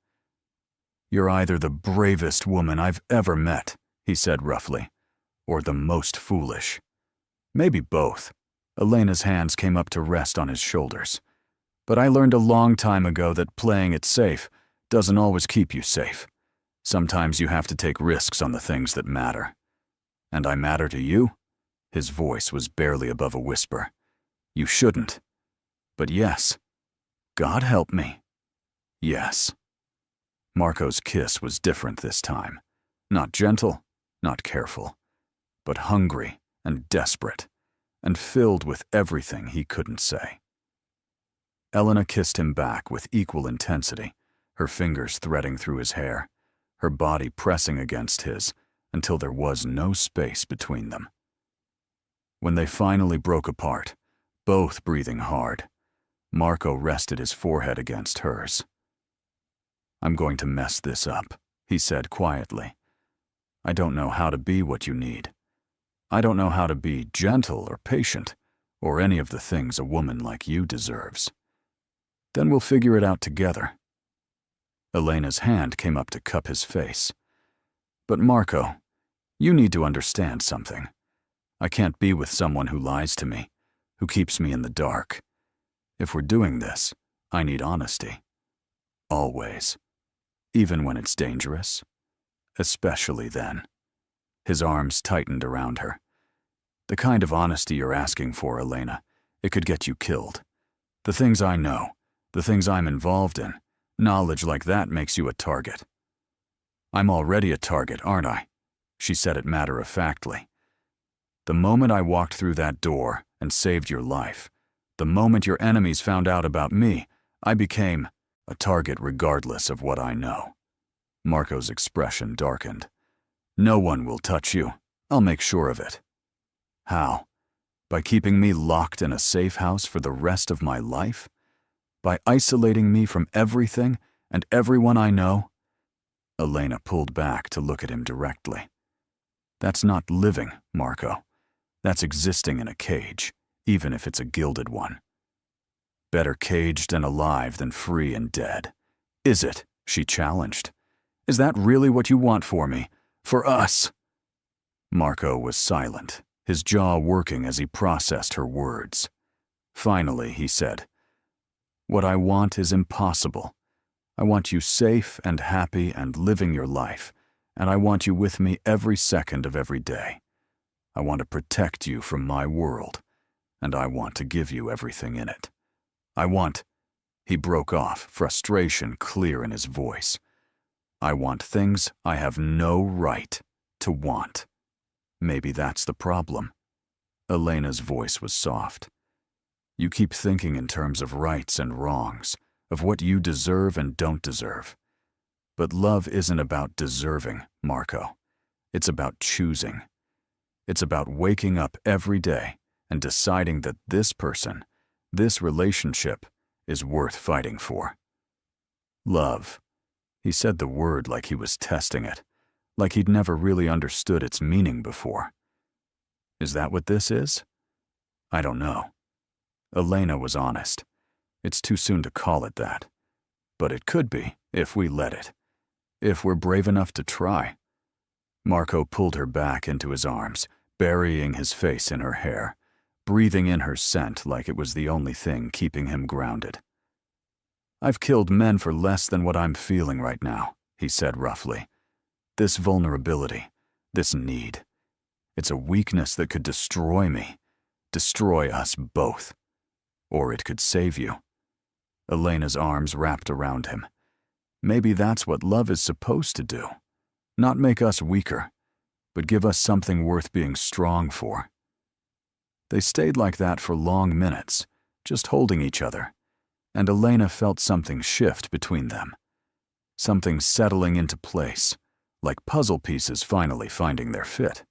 "You're either the bravest woman I've ever met," he said roughly, "or the most foolish. Maybe both." Elena's hands came up to rest on his shoulders. "But I learned a long time ago that playing it safe doesn't always keep you safe. Sometimes you have to take risks on the things that matter. And I matter to you?" His voice was barely above a whisper. "You shouldn't. But yes. God help me. Yes." Marco's kiss was different this time. Not gentle, not careful, but hungry and desperate, and filled with everything he couldn't say. Elena kissed him back with equal intensity, her fingers threading through his hair, her body pressing against his until there was no space between them. When they finally broke apart, both breathing hard, Marco rested his forehead against hers. "I'm going to mess this up," he said quietly. "I don't know how to be what you need. I don't know how to be gentle or patient, or any of the things a woman like you deserves. Then we'll figure it out together." Elena's hand came up to cup his face. "But Marco, you need to understand something. I can't be with someone who lies to me, who keeps me in the dark. If we're doing this, I need honesty. Always. Even when it's dangerous. Especially then." His arms tightened around her. "The kind of honesty you're asking for, Elena, it could get you killed. The things I know, the things I'm involved in, knowledge like that makes you a target." "I'm already a target, aren't I?" She said it matter-of-factly. "The moment I walked through that door and saved your life, the moment your enemies found out about me, I became a target regardless of what I know." Marco's expression darkened. "No one will touch you. I'll make sure of it." "How? By keeping me locked in a safe house for the rest of my life? By isolating me from everything and everyone I know?" Elena pulled back to look at him directly. "That's not living, Marco. That's existing in a cage, even if it's a gilded one. Better caged and alive than free and dead. Is it?" she challenged. "Is that really what you want for me? For us?" Marco was silent, his jaw working as he processed her words. Finally, he said, "What I want is impossible. I want you safe and happy and living your life, and I want you with me every second of every day. I want to protect you from my world, and I want to give you everything in it. I want—" He broke off, frustration clear in his voice. "I want things I have no right to want." Maybe that's the problem. Elena's voice was soft. "You keep thinking in terms of rights and wrongs, of what you deserve and don't deserve. But love isn't about deserving, Marco. It's about choosing. It's about waking up every day and deciding that this person, this relationship, is worth fighting for." Love. He said the word like he was testing it, like he'd never really understood its meaning before. Is that what this is? I don't know. Elena was honest. It's too soon to call it that. But it could be, if we let it. If we're brave enough to try. Marco pulled her back into his arms, burying his face in her hair, breathing in her scent like it was the only thing keeping him grounded. "I've killed men for less than what I'm feeling right now," he said roughly. "This vulnerability, this need. It's a weakness that could destroy me, destroy us both. Or it could save you." Elena's arms wrapped around him. "Maybe that's what love is supposed to do. Not make us weaker, but give us something worth being strong for." They stayed like that for long minutes, just holding each other, and Elena felt something shift between them. Something settling into place, like puzzle pieces finally finding their fit.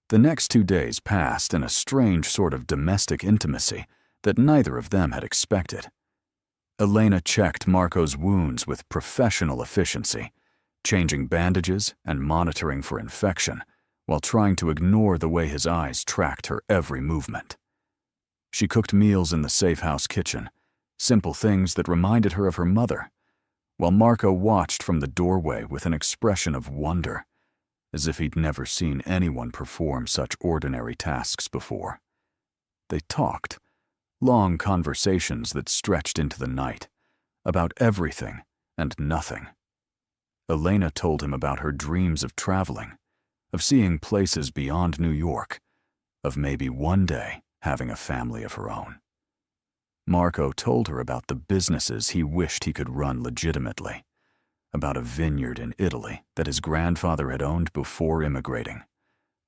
The next 2 days passed in a strange sort of domestic intimacy that neither of them had expected. Elena checked Marco's wounds with professional efficiency, changing bandages and monitoring for infection, while trying to ignore the way his eyes tracked her every movement. She cooked meals in the safe house kitchen, simple things that reminded her of her mother, while Marco watched from the doorway with an expression of wonder, as if he'd never seen anyone perform such ordinary tasks before. They talked, long conversations that stretched into the night, about everything and nothing. Elena told him about her dreams of traveling, of seeing places beyond New York, of maybe one day having a family of her own. Marco told her about the businesses he wished he could run legitimately, about a vineyard in Italy that his grandfather had owned before immigrating,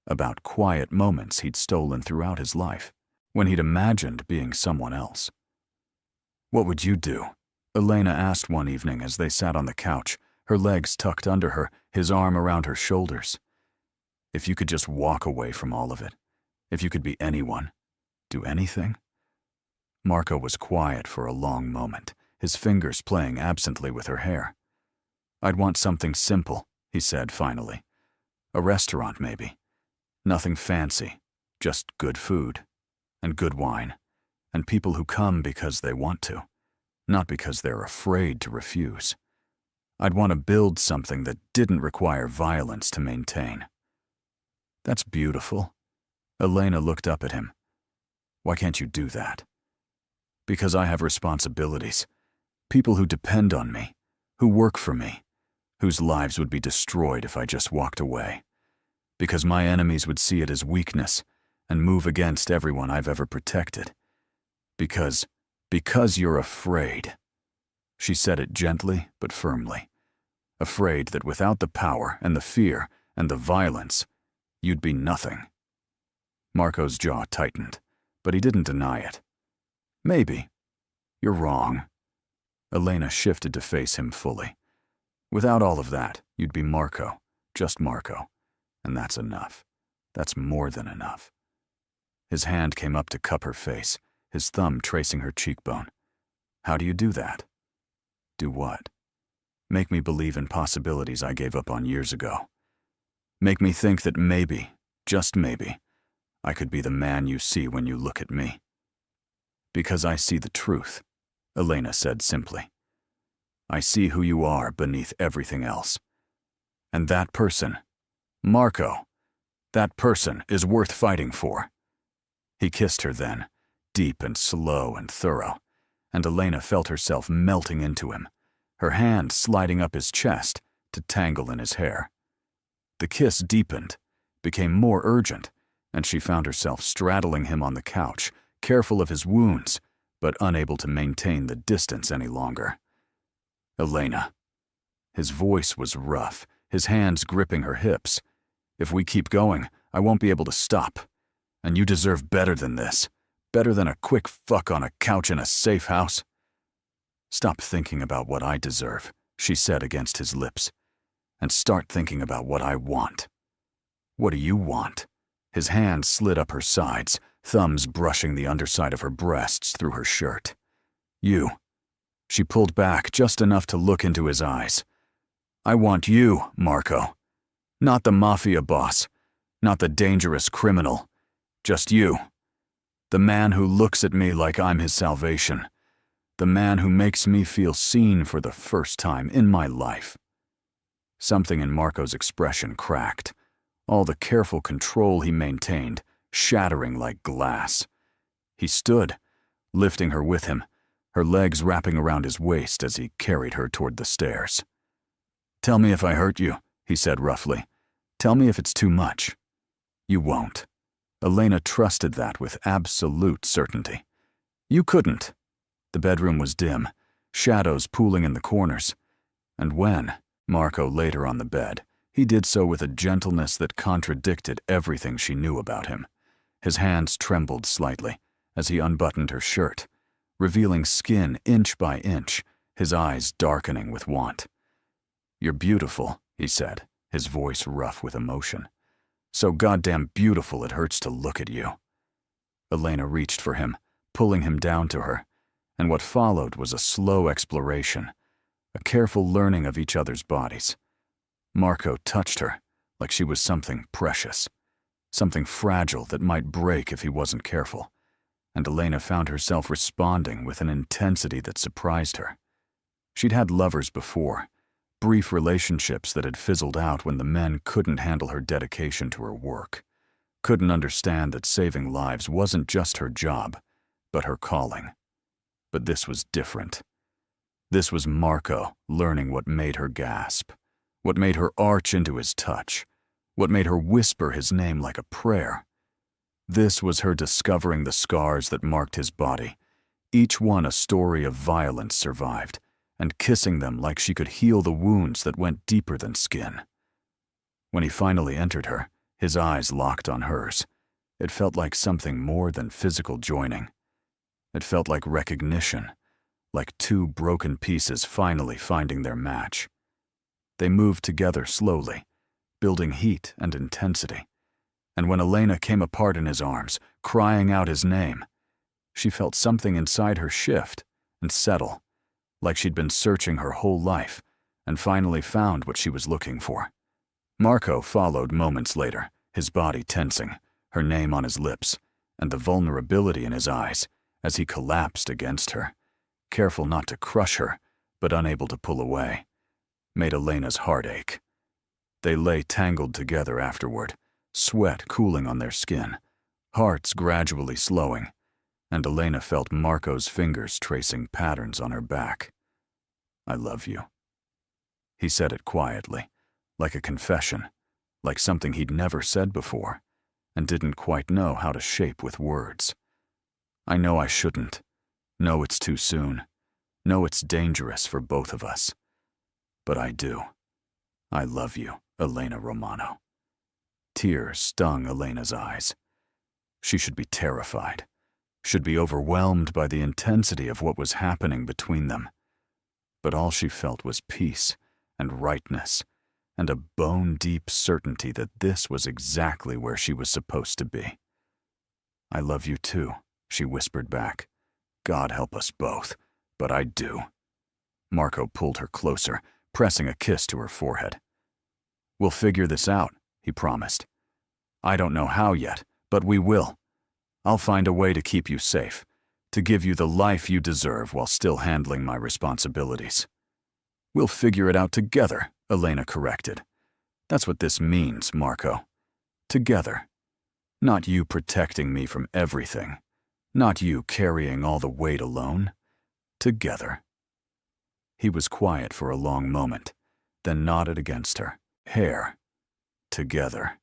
about quiet moments he'd stolen throughout his life, when he'd imagined being someone else. "What would you do?" Elena asked one evening as they sat on the couch, her legs tucked under her, his arm around her shoulders. "If you could just walk away from all of it, if you could be anyone, do anything?" Marco was quiet for a long moment, his fingers playing absently with her hair. "I'd want something simple," he said finally. "A restaurant, maybe. Nothing fancy, just good food, and good wine, and people who come because they want to, not because they're afraid to refuse. I'd want to build something that didn't require violence to maintain." "That's beautiful." Elena looked up at him. "Why can't you do that?" "Because I have responsibilities, people who depend on me, who work for me, whose lives would be destroyed if I just walked away. Because my enemies would see it as weakness and move against everyone I've ever protected. Because you're afraid." She said it gently but firmly. "Afraid that without the power and the fear and the violence, you'd be nothing." Marco's jaw tightened, but he didn't deny it. "Maybe. You're wrong." Elena shifted to face him fully. "Without all of that, you'd be Marco, just Marco. And that's enough. That's more than enough." His hand came up to cup her face, his thumb tracing her cheekbone. "How do you do that?" "Do what?" "Make me believe in possibilities I gave up on years ago. Make me think that maybe, just maybe, I could be the man you see when you look at me." "Because I see the truth," Elena said simply. "I see who you are beneath everything else. And that person, Marco, That person is worth fighting for." He kissed her then, deep and slow and thorough, and Elena felt herself melting into him, her hand sliding up his chest to tangle in his hair. The kiss deepened, became more urgent, and she found herself straddling him on the couch, careful of his wounds, but unable to maintain the distance any longer. "Elena." His voice was rough, his hands gripping her hips. "If we keep going, I won't be able to stop. And you deserve better than this. Better than a quick fuck on a couch in a safe house." "Stop thinking about what I deserve," she said against his lips, "and start thinking about what I want." "What do you want?" His hand slid up her sides, thumbs brushing the underside of her breasts through her shirt. "You." She pulled back just enough to look into his eyes. "I want you, Marco. Not the Mafia boss, not the dangerous criminal. Just you. The man who looks at me like I'm his salvation. The man who makes me feel seen for the first time in my life." Something in Marco's expression cracked, all the careful control he maintained shattering like glass. He stood, lifting her with him, her legs wrapping around his waist as he carried her toward the stairs. "Tell me if I hurt you," he said roughly. "Tell me if it's too much." "You won't." Elena trusted that with absolute certainty. "You couldn't." The bedroom was dim, shadows pooling in the corners. And when Marco laid her on the bed, he did so with a gentleness that contradicted everything she knew about him. His hands trembled slightly as he unbuttoned her shirt, revealing skin inch by inch, his eyes darkening with want. "You're beautiful," he said, his voice rough with emotion. "So goddamn beautiful it hurts to look at you." Elena reached for him, pulling him down to her, and what followed was a slow exploration, a careful learning of each other's bodies. Marco touched her like she was something precious, something fragile that might break if he wasn't careful, and Elena found herself responding with an intensity that surprised her. She'd had lovers before, brief relationships that had fizzled out when the men couldn't handle her dedication to her work, couldn't understand that saving lives wasn't just her job, but her calling. But this was different. This was Marco learning what made her gasp, what made her arch into his touch, what made her whisper his name like a prayer. This was her discovering the scars that marked his body, each one a story of violence survived, and kissing them like she could heal the wounds that went deeper than skin. When he finally entered her, his eyes locked on hers. It felt like something more than physical joining. It felt like recognition, like two broken pieces finally finding their match. They moved together slowly, building heat and intensity. And when Elena came apart in his arms, crying out his name, she felt something inside her shift and settle, like she'd been searching her whole life and finally found what she was looking for. Marco followed moments later, his body tensing, her name on his lips, and the vulnerability in his eyes as he collapsed against her, careful not to crush her, but unable to pull away, made Elena's heart ache. They lay tangled together afterward, sweat cooling on their skin, hearts gradually slowing, and Elena felt Marco's fingers tracing patterns on her back. "I love you." He said it quietly, like a confession, like something he'd never said before, and didn't quite know how to shape with words. "I know I shouldn't. Know it's too soon. Know it's dangerous for both of us. But I do. I love you, Elena Romano." Tears stung Elena's eyes. She should be terrified, should be overwhelmed by the intensity of what was happening between them. But all she felt was peace and rightness, and a bone-deep certainty that this was exactly where she was supposed to be. "I love you too," she whispered back. "God help us both, but I do." Marco pulled her closer, pressing a kiss to her forehead. "We'll figure this out," he promised. "I don't know how yet, but we will. I'll find a way to keep you safe, to give you the life you deserve while still handling my responsibilities." "We'll figure it out together," Elena corrected. "That's what this means, Marco. Together. Not you protecting me from everything. Not you carrying all the weight alone. Together. He was quiet for a long moment, then nodded against her. Hair. Together.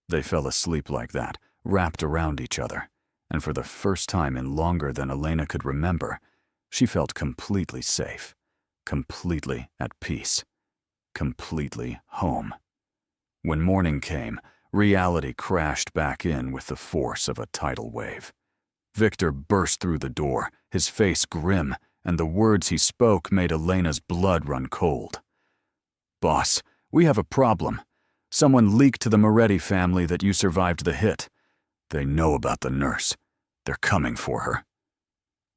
They fell asleep like that, wrapped around each other, and for the first time in longer than Elena could remember, she felt completely safe, completely at peace, completely home. When morning came, reality crashed back in with the force of a tidal wave. Victor burst through the door, his face grim, and the words he spoke made Elena's blood run cold. "Boss, we have a problem. Someone leaked to the Moretti family that you survived the hit. They know about the nurse. They're coming for her."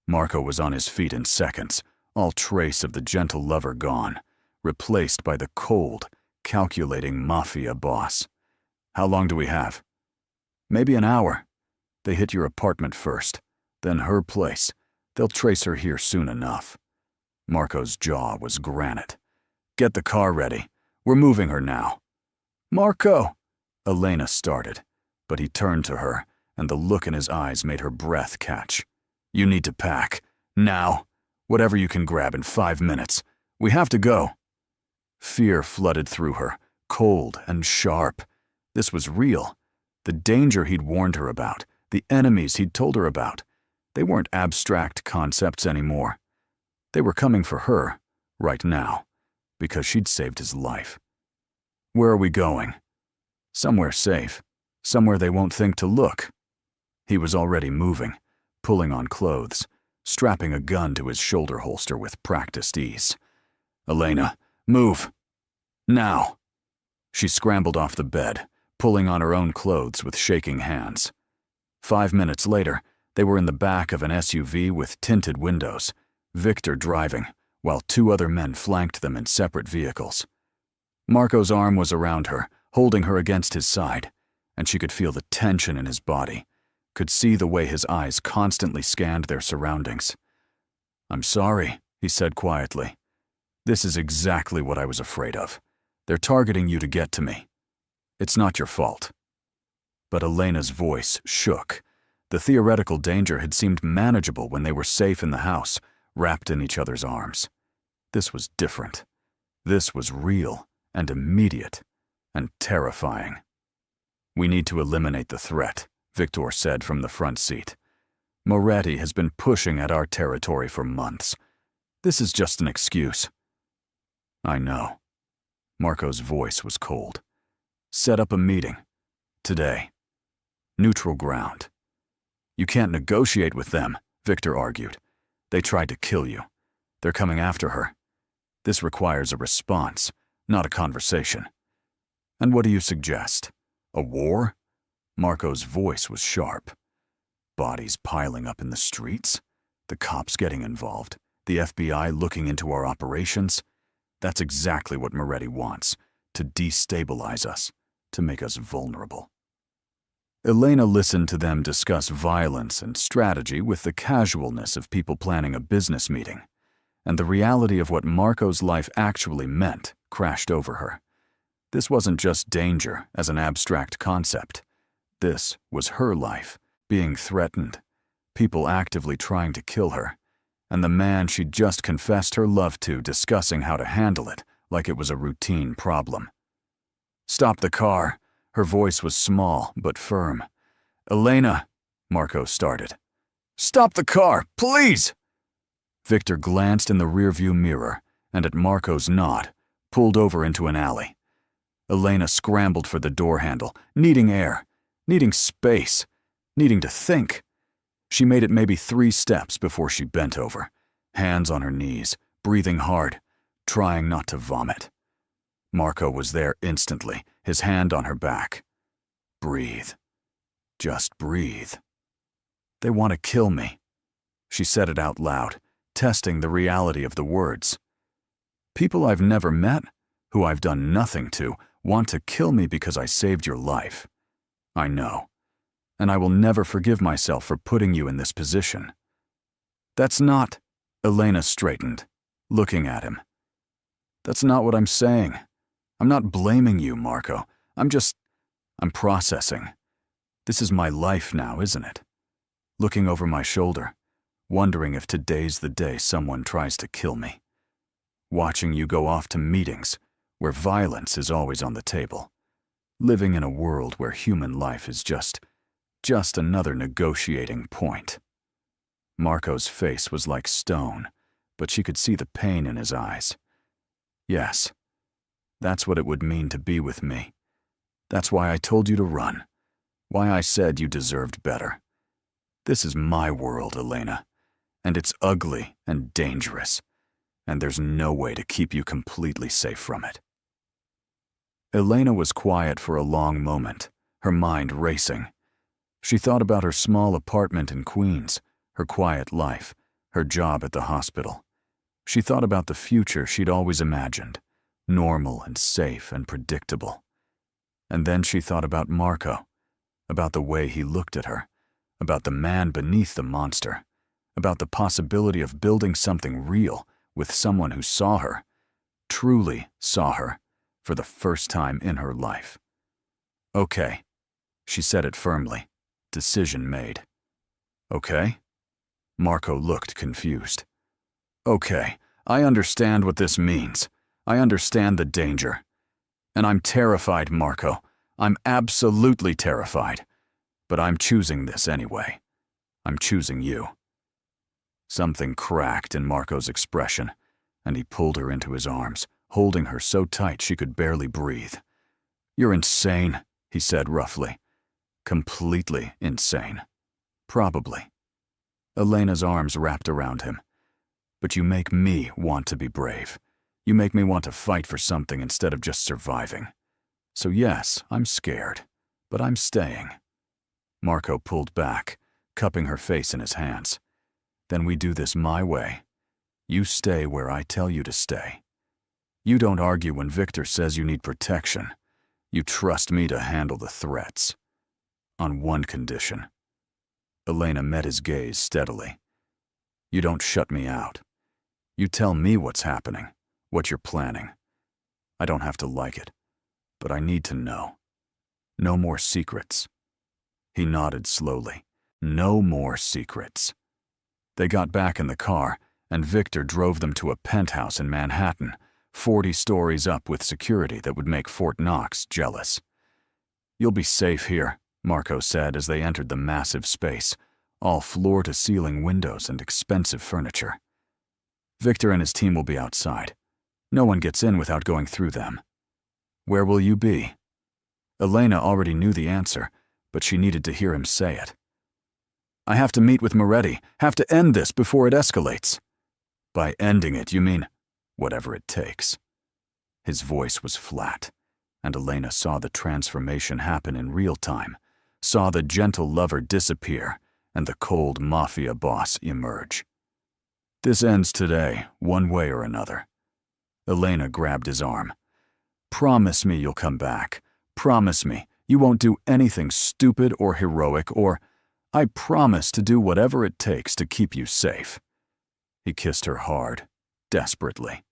Marco was on his feet in seconds, all trace of the gentle lover gone, replaced by the cold, calculating Mafia boss. "How long do we have?" "Maybe an hour. They hit your apartment first, then her place. They'll trace her here soon enough." Marco's jaw was granite. "Get the car ready. We're moving her now." "Marco!" Elena started, but he turned to her, and the look in his eyes made her breath catch. "You need to pack. Now. Whatever you can grab in 5 minutes. We have to go." Fear flooded through her, cold and sharp. This was real. The danger he'd warned her about, the enemies he'd told her about, they weren't abstract concepts anymore. They were coming for her, right now, because she'd saved his life. "Where are we going?" "Somewhere safe. Somewhere they won't think to look." He was already moving, pulling on clothes, strapping a gun to his shoulder holster with practiced ease. "Elena, move. Now." She scrambled off the bed, pulling on her own clothes with shaking hands. 5 minutes later, they were in the back of an SUV with tinted windows, Victor driving, while 2 other men flanked them in separate vehicles. Marco's arm was around her, holding her against his side, and she could feel the tension in his body, could see the way his eyes constantly scanned their surroundings. "I'm sorry," he said quietly. "This is exactly what I was afraid of. They're targeting you to get to me. It's not your fault." But Elena's voice shook. The theoretical danger had seemed manageable when they were safe in the house, wrapped in each other's arms. This was different. This was real and immediate and terrifying. "We need to eliminate the threat," Victor said from the front seat. "Moretti has been pushing at our territory for months. This is just an excuse." "I know." Marco's voice was cold. "Set up a meeting. Today. Neutral ground." "You can't negotiate with them," Victor argued. "They tried to kill you. They're coming after her. This requires a response, not a conversation." "And what do you suggest? A war?" Marco's voice was sharp. "Bodies piling up in the streets? The cops getting involved? The FBI looking into our operations? That's exactly what Moretti wants, to destabilize us, to make us vulnerable." Elena listened to them discuss violence and strategy with the casualness of people planning a business meeting, and the reality of what Marco's life actually meant crashed over her. This wasn't just danger as an abstract concept. This was her life, being threatened, people actively trying to kill her, and the man she'd just confessed her love to discussing how to handle it like it was a routine problem. "Stop the car." Her voice was small but firm. "Elena," Marco started. "Stop the car, please!" Victor glanced in the rearview mirror and at Marco's nod, pulled over into an alley. Elena scrambled for the door handle, needing air, needing space, needing to think. She made it maybe 3 steps before she bent over, hands on her knees, breathing hard, trying not to vomit. Marco was there instantly, his hand on her back. "Breathe. Just breathe." "They want to kill me." She said it out loud, testing the reality of the words. "People I've never met, who I've done nothing to, want to kill me because I saved your life. I know. And I will never forgive myself for putting you in this position." "That's not..." Elena straightened, looking at him. "That's not what I'm saying. I'm not blaming you, Marco. I'm just... I'm processing. This is my life now, isn't it? Looking over my shoulder, wondering if today's the day someone tries to kill me. Watching you go off to meetings where violence is always on the table. Living in a world where human life is just another negotiating point. Marco's face was like stone, but she could see the pain in his eyes. Yes, that's what it would mean to be with me. That's why I told you to run. Why I said you deserved better. This is my world, Elena, and it's ugly and dangerous, and there's no way to keep you completely safe from it. Elena was quiet for a long moment, her mind racing. She thought about her small apartment in Queens, her quiet life, her job at the hospital. She thought about the future she'd always imagined, normal and safe and predictable. And then she thought about Marco, about the way he looked at her, about the man beneath the monster, about the possibility of building something real with someone who saw her, truly saw her, for the first time in her life. Okay, she said it firmly. Decision made. Okay? Marco looked confused. Okay, I understand what this means. I understand the danger. And I'm terrified, Marco. I'm absolutely terrified. But I'm choosing this anyway. I'm choosing you. Something cracked in Marco's expression, and he pulled her into his arms, holding her so tight she could barely breathe. You're insane, he said roughly. Completely insane. Probably. Elena's arms wrapped around him. But you make me want to be brave. You make me want to fight for something instead of just surviving. So yes, I'm scared, but I'm staying. Marco pulled back, cupping her face in his hands. Then we do this my way. You stay where I tell you to stay. You don't argue when Victor says you need protection. You trust me to handle the threats. On one condition. Elena met his gaze steadily. You don't shut me out. You tell me what's happening, what you're planning. I don't have to like it, but I need to know. No more secrets. He nodded slowly. No more secrets. They got back in the car, and Victor drove them to a penthouse in Manhattan, 40 stories up with security that would make Fort Knox jealous. You'll be safe here, Marco said as they entered the massive space, all floor-to-ceiling windows and expensive furniture. Victor and his team will be outside. No one gets in without going through them. Where will you be? Elena already knew the answer, but she needed to hear him say it. I have to meet with Moretti, have to end this before it escalates. By ending it, you mean whatever it takes. His voice was flat, and Elena saw the transformation happen in real time, saw the gentle lover disappear and the cold Mafia boss emerge. This ends today, one way or another. Elena grabbed his arm. Promise me you'll come back. Promise me you won't do anything stupid or heroic or I promise to do whatever it takes to keep you safe. He kissed her hard, desperately.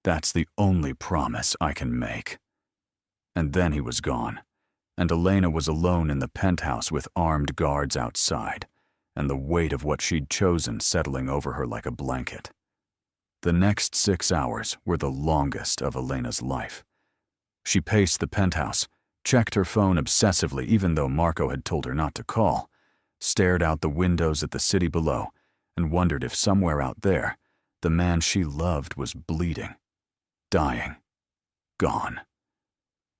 That's the only promise I can make. And then he was gone, and Elena was alone in the penthouse with armed guards outside, and the weight of what she'd chosen settling over her like a blanket. The next 6 hours were the longest of Elena's life. She paced the penthouse, checked her phone obsessively even though Marco had told her not to call, stared out the windows at the city below, and wondered if somewhere out there, the man she loved was bleeding, dying, gone.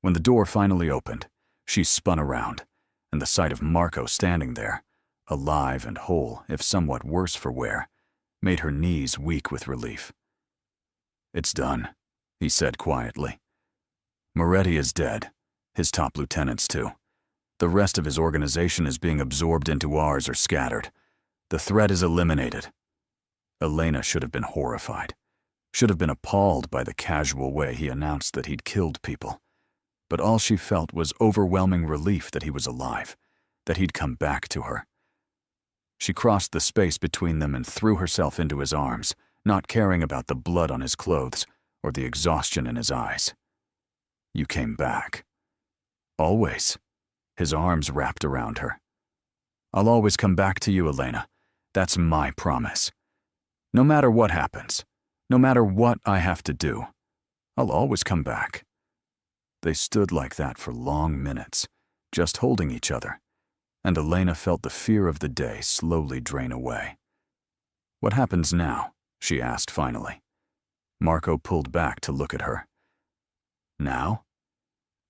When the door finally opened, she spun around, and the sight of Marco standing there, alive and whole if somewhat worse for wear, made her knees weak with relief. It's done, he said quietly. Moretti is dead, his top lieutenants too. The rest of his organization is being absorbed into ours or scattered. The threat is eliminated. Elena should have been horrified, should have been appalled by the casual way he announced that he'd killed people. But all she felt was overwhelming relief that he was alive, that he'd come back to her. She crossed the space between them and threw herself into his arms, not caring about the blood on his clothes or the exhaustion in his eyes. You came back. Always. His arms wrapped around her. I'll always come back to you, Elena. That's my promise. No matter what happens, no matter what I have to do, I'll always come back. They stood like that for long minutes, just holding each other, and Elena felt the fear of the day slowly drain away. What happens now? She asked finally. Marco pulled back to look at her. Now?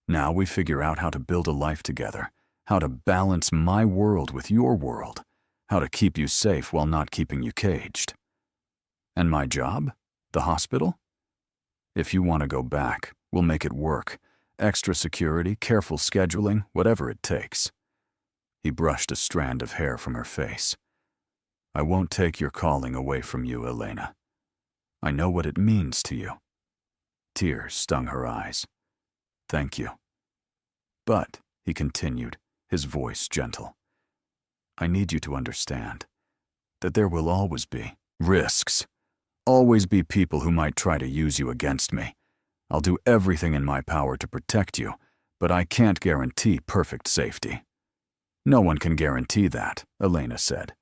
Now we figure out how to build a life together, how to balance my world with your world, how to keep you safe while not keeping you caged. And my job? The hospital? If you want to go back, we'll make it work. Extra security, careful scheduling, whatever it takes. He brushed a strand of hair from her face. I won't take your calling away from you, Elena. I know what it means to you. Tears stung her eyes. Thank you. But, he continued, his voice gentle, I need you to understand that there will always be risks, always be people who might try to use you against me. I'll do everything in my power to protect you, but I can't guarantee perfect safety. No one can guarantee that, Elena said.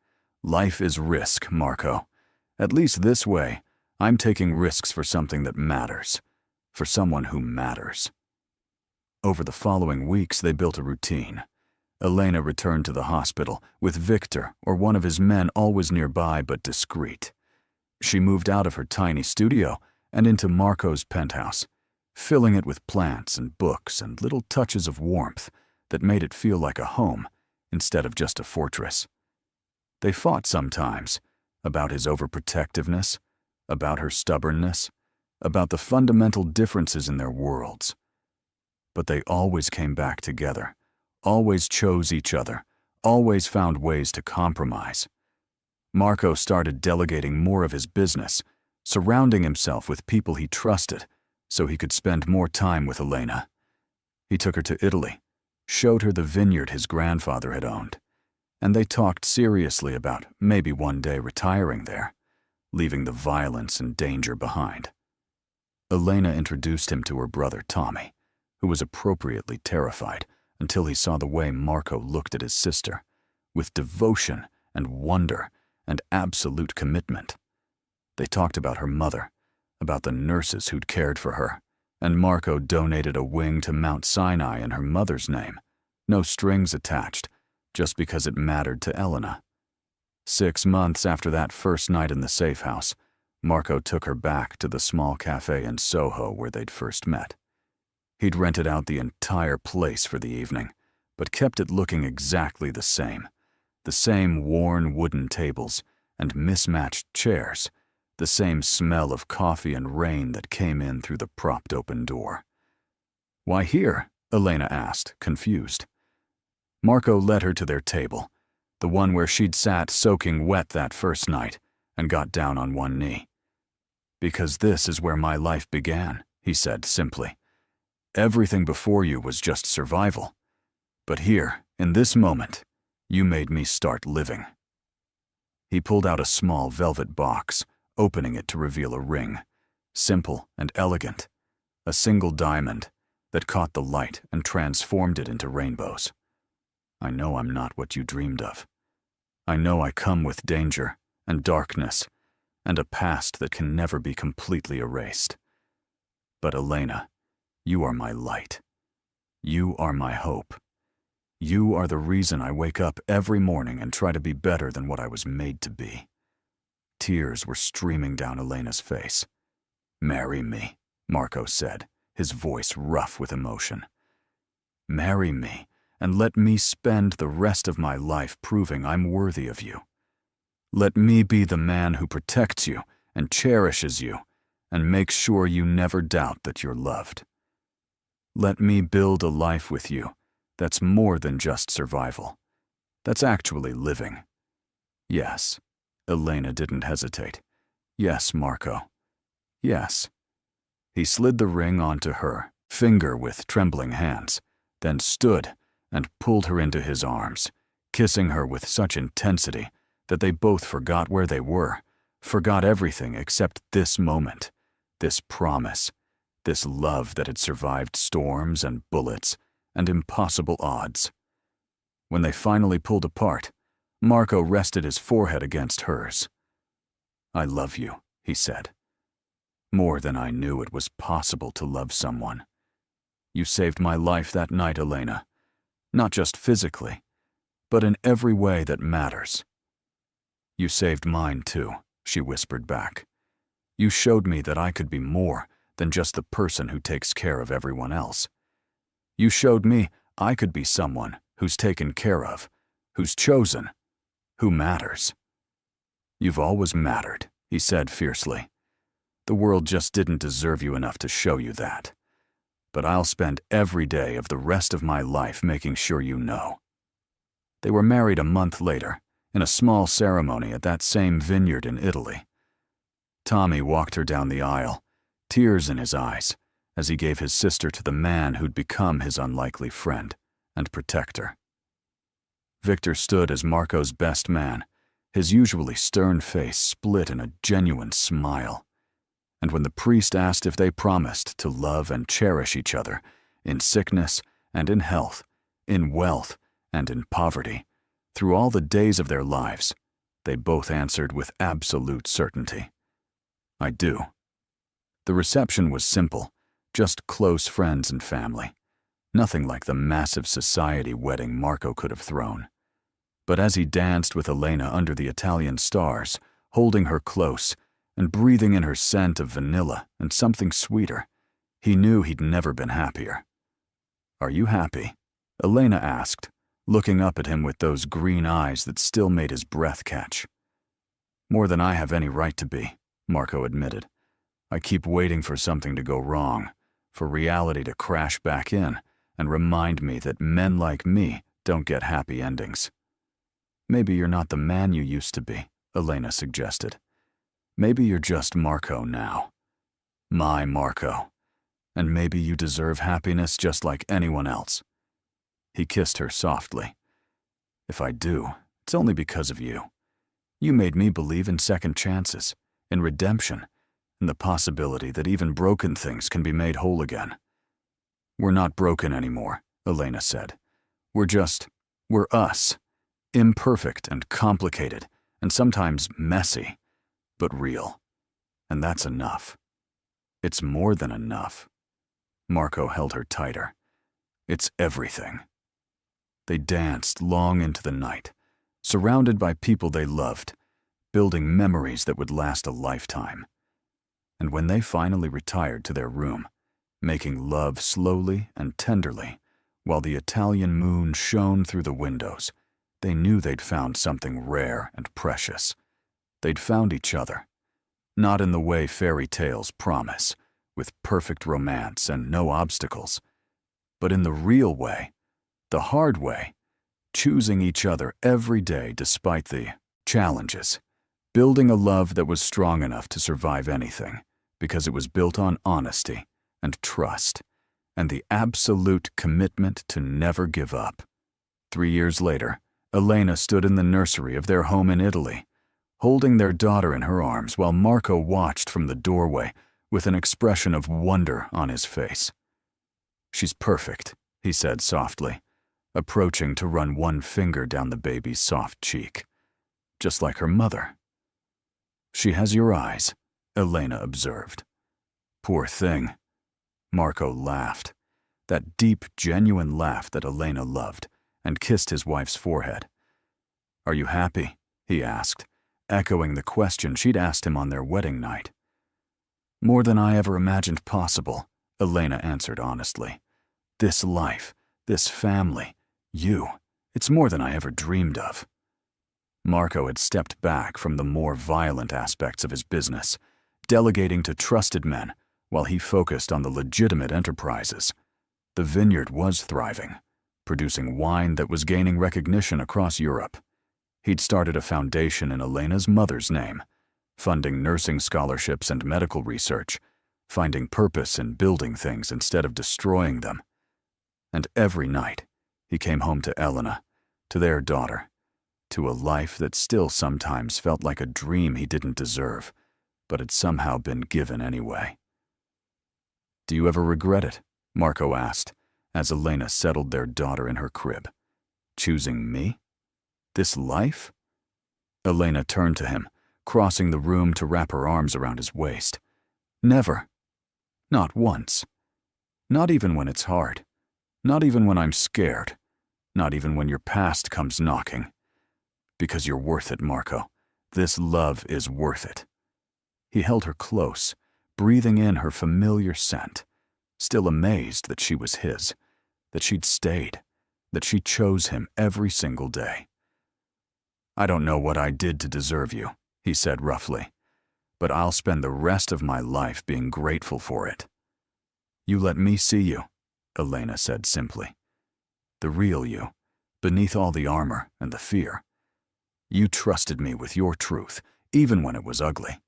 Life is risk, Marco. At least this way, I'm taking risks for something that matters, for someone who matters. Over the following weeks, they built a routine. Elena returned to the hospital, with Victor or one of his men always nearby but discreet. She moved out of her tiny studio and into Marco's penthouse, filling it with plants and books and little touches of warmth that made it feel like a home instead of just a fortress. They fought sometimes, about his overprotectiveness, about her stubbornness, about the fundamental differences in their worlds. But they always came back together, always chose each other, always found ways to compromise. Marco started delegating more of his business, surrounding himself with people he trusted so he could spend more time with Elena. He took her to Italy, showed her the vineyard his grandfather had owned, and they talked seriously about maybe one day retiring there, leaving the violence and danger behind. Elena introduced him to her brother Tommy, who was appropriately terrified until he saw the way Marco looked at his sister, with devotion and wonder and absolute commitment. They talked about her mother, about the nurses who'd cared for her, and Marco donated a wing to Mount Sinai in her mother's name, no strings attached, just because it mattered to Elena. 6 months after that first night in the safe house, Marco took her back to the small cafe in Soho where they'd first met. He'd rented out the entire place for the evening, but kept it looking exactly the same worn wooden tables and mismatched chairs, the same smell of coffee and rain that came in through the propped open door. Why here? Elena asked, confused. Marco led her to their table, the one where she'd sat soaking wet that first night, and got down on one knee. Because this is where my life began, he said simply. Everything before you was just survival. But here, in this moment, you made me start living. He pulled out a small velvet box, opening it to reveal a ring, simple and elegant, a single diamond that caught the light and transformed it into rainbows. I know I'm not what you dreamed of. I know I come with danger and darkness and a past that can never be completely erased. But Elena, you are my light. You are my hope. You are the reason I wake up every morning and try to be better than what I was made to be. Tears were streaming down Elena's face. Marry me, Marco said, his voice rough with emotion. Marry me, and let me spend the rest of my life proving I'm worthy of you. Let me be the man who protects you and cherishes you and makes sure you never doubt that you're loved. Let me build a life with you that's more than just survival. That's actually living. Yes, Elena didn't hesitate. Yes, Marco. Yes. He slid the ring onto her, finger with trembling hands, then stood and pulled her into his arms, kissing her with such intensity that they both forgot where they were, forgot everything except this moment, this promise, this love that had survived storms and bullets and impossible odds. When they finally pulled apart, Marco rested his forehead against hers. "I love you," he said. "More than I knew it was possible to love someone. You saved my life that night, Elena. Not just physically, but in every way that matters." "You saved mine too," she whispered back. "You showed me that I could be more than just the person who takes care of everyone else. You showed me I could be someone who's taken care of, who's chosen, who matters." "You've always mattered," he said fiercely. "The world just didn't deserve you enough to show you that. But I'll spend every day of the rest of my life making sure you know." They were married a month later, in a small ceremony at that same vineyard in Italy. Tommy walked her down the aisle, tears in his eyes, as he gave his sister to the man who'd become his unlikely friend and protector. Victor stood as Marco's best man, his usually stern face split in a genuine smile. And when the priest asked if they promised to love and cherish each other, in sickness and in health, in wealth and in poverty, through all the days of their lives, they both answered with absolute certainty, "I do." The reception was simple, just close friends and family, nothing like the massive society wedding Marco could have thrown. But as he danced with Elena under the Italian stars, holding her close and breathing in her scent of vanilla and something sweeter, he knew he'd never been happier. "Are you happy?" Elena asked, looking up at him with those green eyes that still made his breath catch. "More than I have any right to be," Marco admitted. "I keep waiting for something to go wrong, for reality to crash back in and remind me that men like me don't get happy endings." "Maybe you're not the man you used to be," Elena suggested. "Maybe you're just Marco now. My Marco. And maybe you deserve happiness just like anyone else." He kissed her softly. "If I do, it's only because of you. You made me believe in second chances, in redemption, and the possibility that even broken things can be made whole again." "We're not broken anymore," Elena said. We're us. Imperfect and complicated, and sometimes messy, but real. And that's enough. It's more than enough." Marco held her tighter. "It's everything." They danced long into the night, surrounded by people they loved, building memories that would last a lifetime. And when they finally retired to their room, making love slowly and tenderly, while the Italian moon shone through the windows, they knew they'd found something rare and precious. They'd found each other, not in the way fairy tales promise, with perfect romance and no obstacles, but in the real way, the hard way, choosing each other every day despite the challenges, building a love that was strong enough to survive anything, because it was built on honesty and trust, and the absolute commitment to never give up. 3 years later, Elena stood in the nursery of their home in Italy, holding their daughter in her arms while Marco watched from the doorway with an expression of wonder on his face. "She's perfect," he said softly, approaching to run one finger down the baby's soft cheek. "Just like her mother." "She has your eyes," Elena observed. "Poor thing." Marco laughed, that deep, genuine laugh that Elena loved, and kissed his wife's forehead. "Are you happy?" he asked, echoing the question she'd asked him on their wedding night. "More than I ever imagined possible," Elena answered honestly. "This life, this family, you, it's more than I ever dreamed of." Marco had stepped back from the more violent aspects of his business, delegating to trusted men while he focused on the legitimate enterprises. The vineyard was thriving, producing wine that was gaining recognition across Europe. He'd started a foundation in Elena's mother's name, funding nursing scholarships and medical research, finding purpose in building things instead of destroying them. And every night, he came home to Elena, to their daughter, to a life that still sometimes felt like a dream he didn't deserve, but had somehow been given anyway. "Do you ever regret it?" Marco asked, as Elena settled their daughter in her crib. Choosing me? This life? Elena turned to him, crossing the room to wrap her arms around his waist. Never. Not once. Not even when it's hard. Not even when I'm scared. Not even when your past comes knocking. Because you're worth it, Marco. This love is worth it. He held her close, breathing in her familiar scent, still amazed that she was his, that she'd stayed, that she chose him every single day. I don't know what I did to deserve you, he said roughly, but I'll spend the rest of my life being grateful for it. You let me see you, Elena said simply. The real you, beneath all the armor and the fear. You trusted me with your truth, even when it was ugly.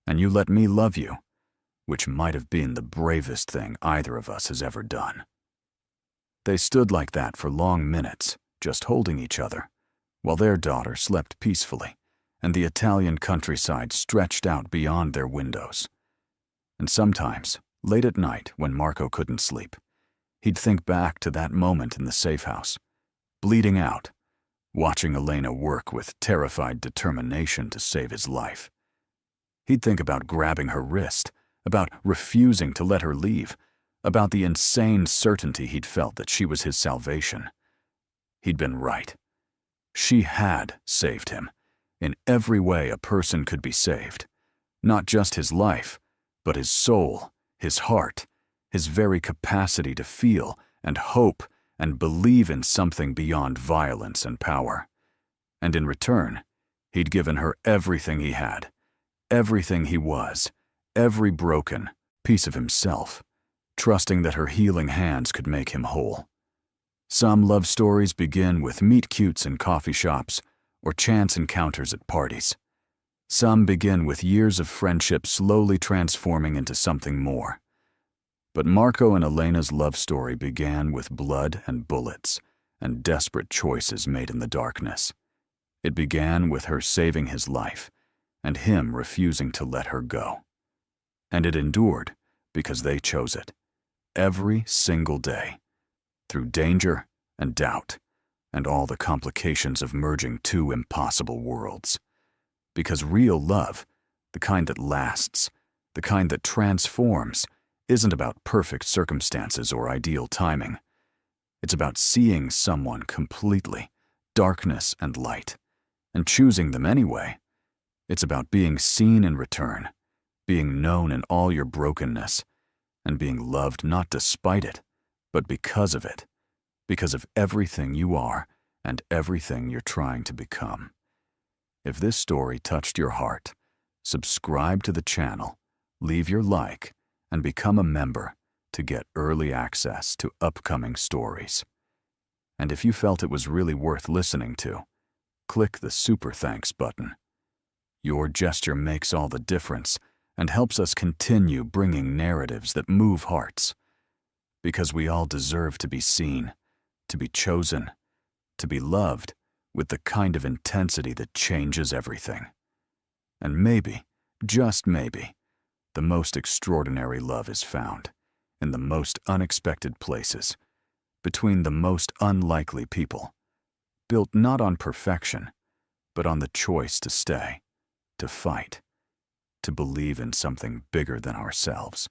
And you let me love you, which might have been the bravest thing either of us has ever done. They stood like that for long minutes, just holding each other, while their daughter slept peacefully, and the Italian countryside stretched out beyond their windows. And sometimes, late at night when Marco couldn't sleep, he'd think back to that moment in the safe house, bleeding out, watching Elena work with terrified determination to save his life. He'd think about grabbing her wrist, about refusing to let her leave, about the insane certainty he'd felt that she was his salvation. He'd been right. She had saved him, in every way a person could be saved. Not just his life, but his soul, his heart, his very capacity to feel and hope and believe in something beyond violence and power. And in return, he'd given her everything he had, everything he was, every broken piece of himself, trusting that her healing hands could make him whole. Some love stories begin with meet-cutes in coffee shops or chance encounters at parties. Some begin with years of friendship slowly transforming into something more. But Marco and Elena's love story began with blood and bullets and desperate choices made in the darkness. It began with her saving his life and him refusing to let her go. And it endured because they chose it, every single day, through danger and doubt and all the complications of merging two impossible worlds. Because real love, the kind that lasts, the kind that transforms, isn't about perfect circumstances or ideal timing. It's about seeing someone completely, darkness and light, and choosing them anyway. It's about being seen in return, being known in all your brokenness, and being loved not despite it, but because of it, because of everything you are and everything you're trying to become. If this story touched your heart, subscribe to the channel, leave your like, and become a member to get early access to upcoming stories. And if you felt it was really worth listening to, click the Super Thanks button. Your gesture makes all the difference and helps us continue bringing narratives that move hearts. Because we all deserve to be seen, to be chosen, to be loved with the kind of intensity that changes everything. And maybe, just maybe, the most extraordinary love is found in the most unexpected places, between the most unlikely people, built not on perfection, but on the choice to stay, to fight, to believe in something bigger than ourselves.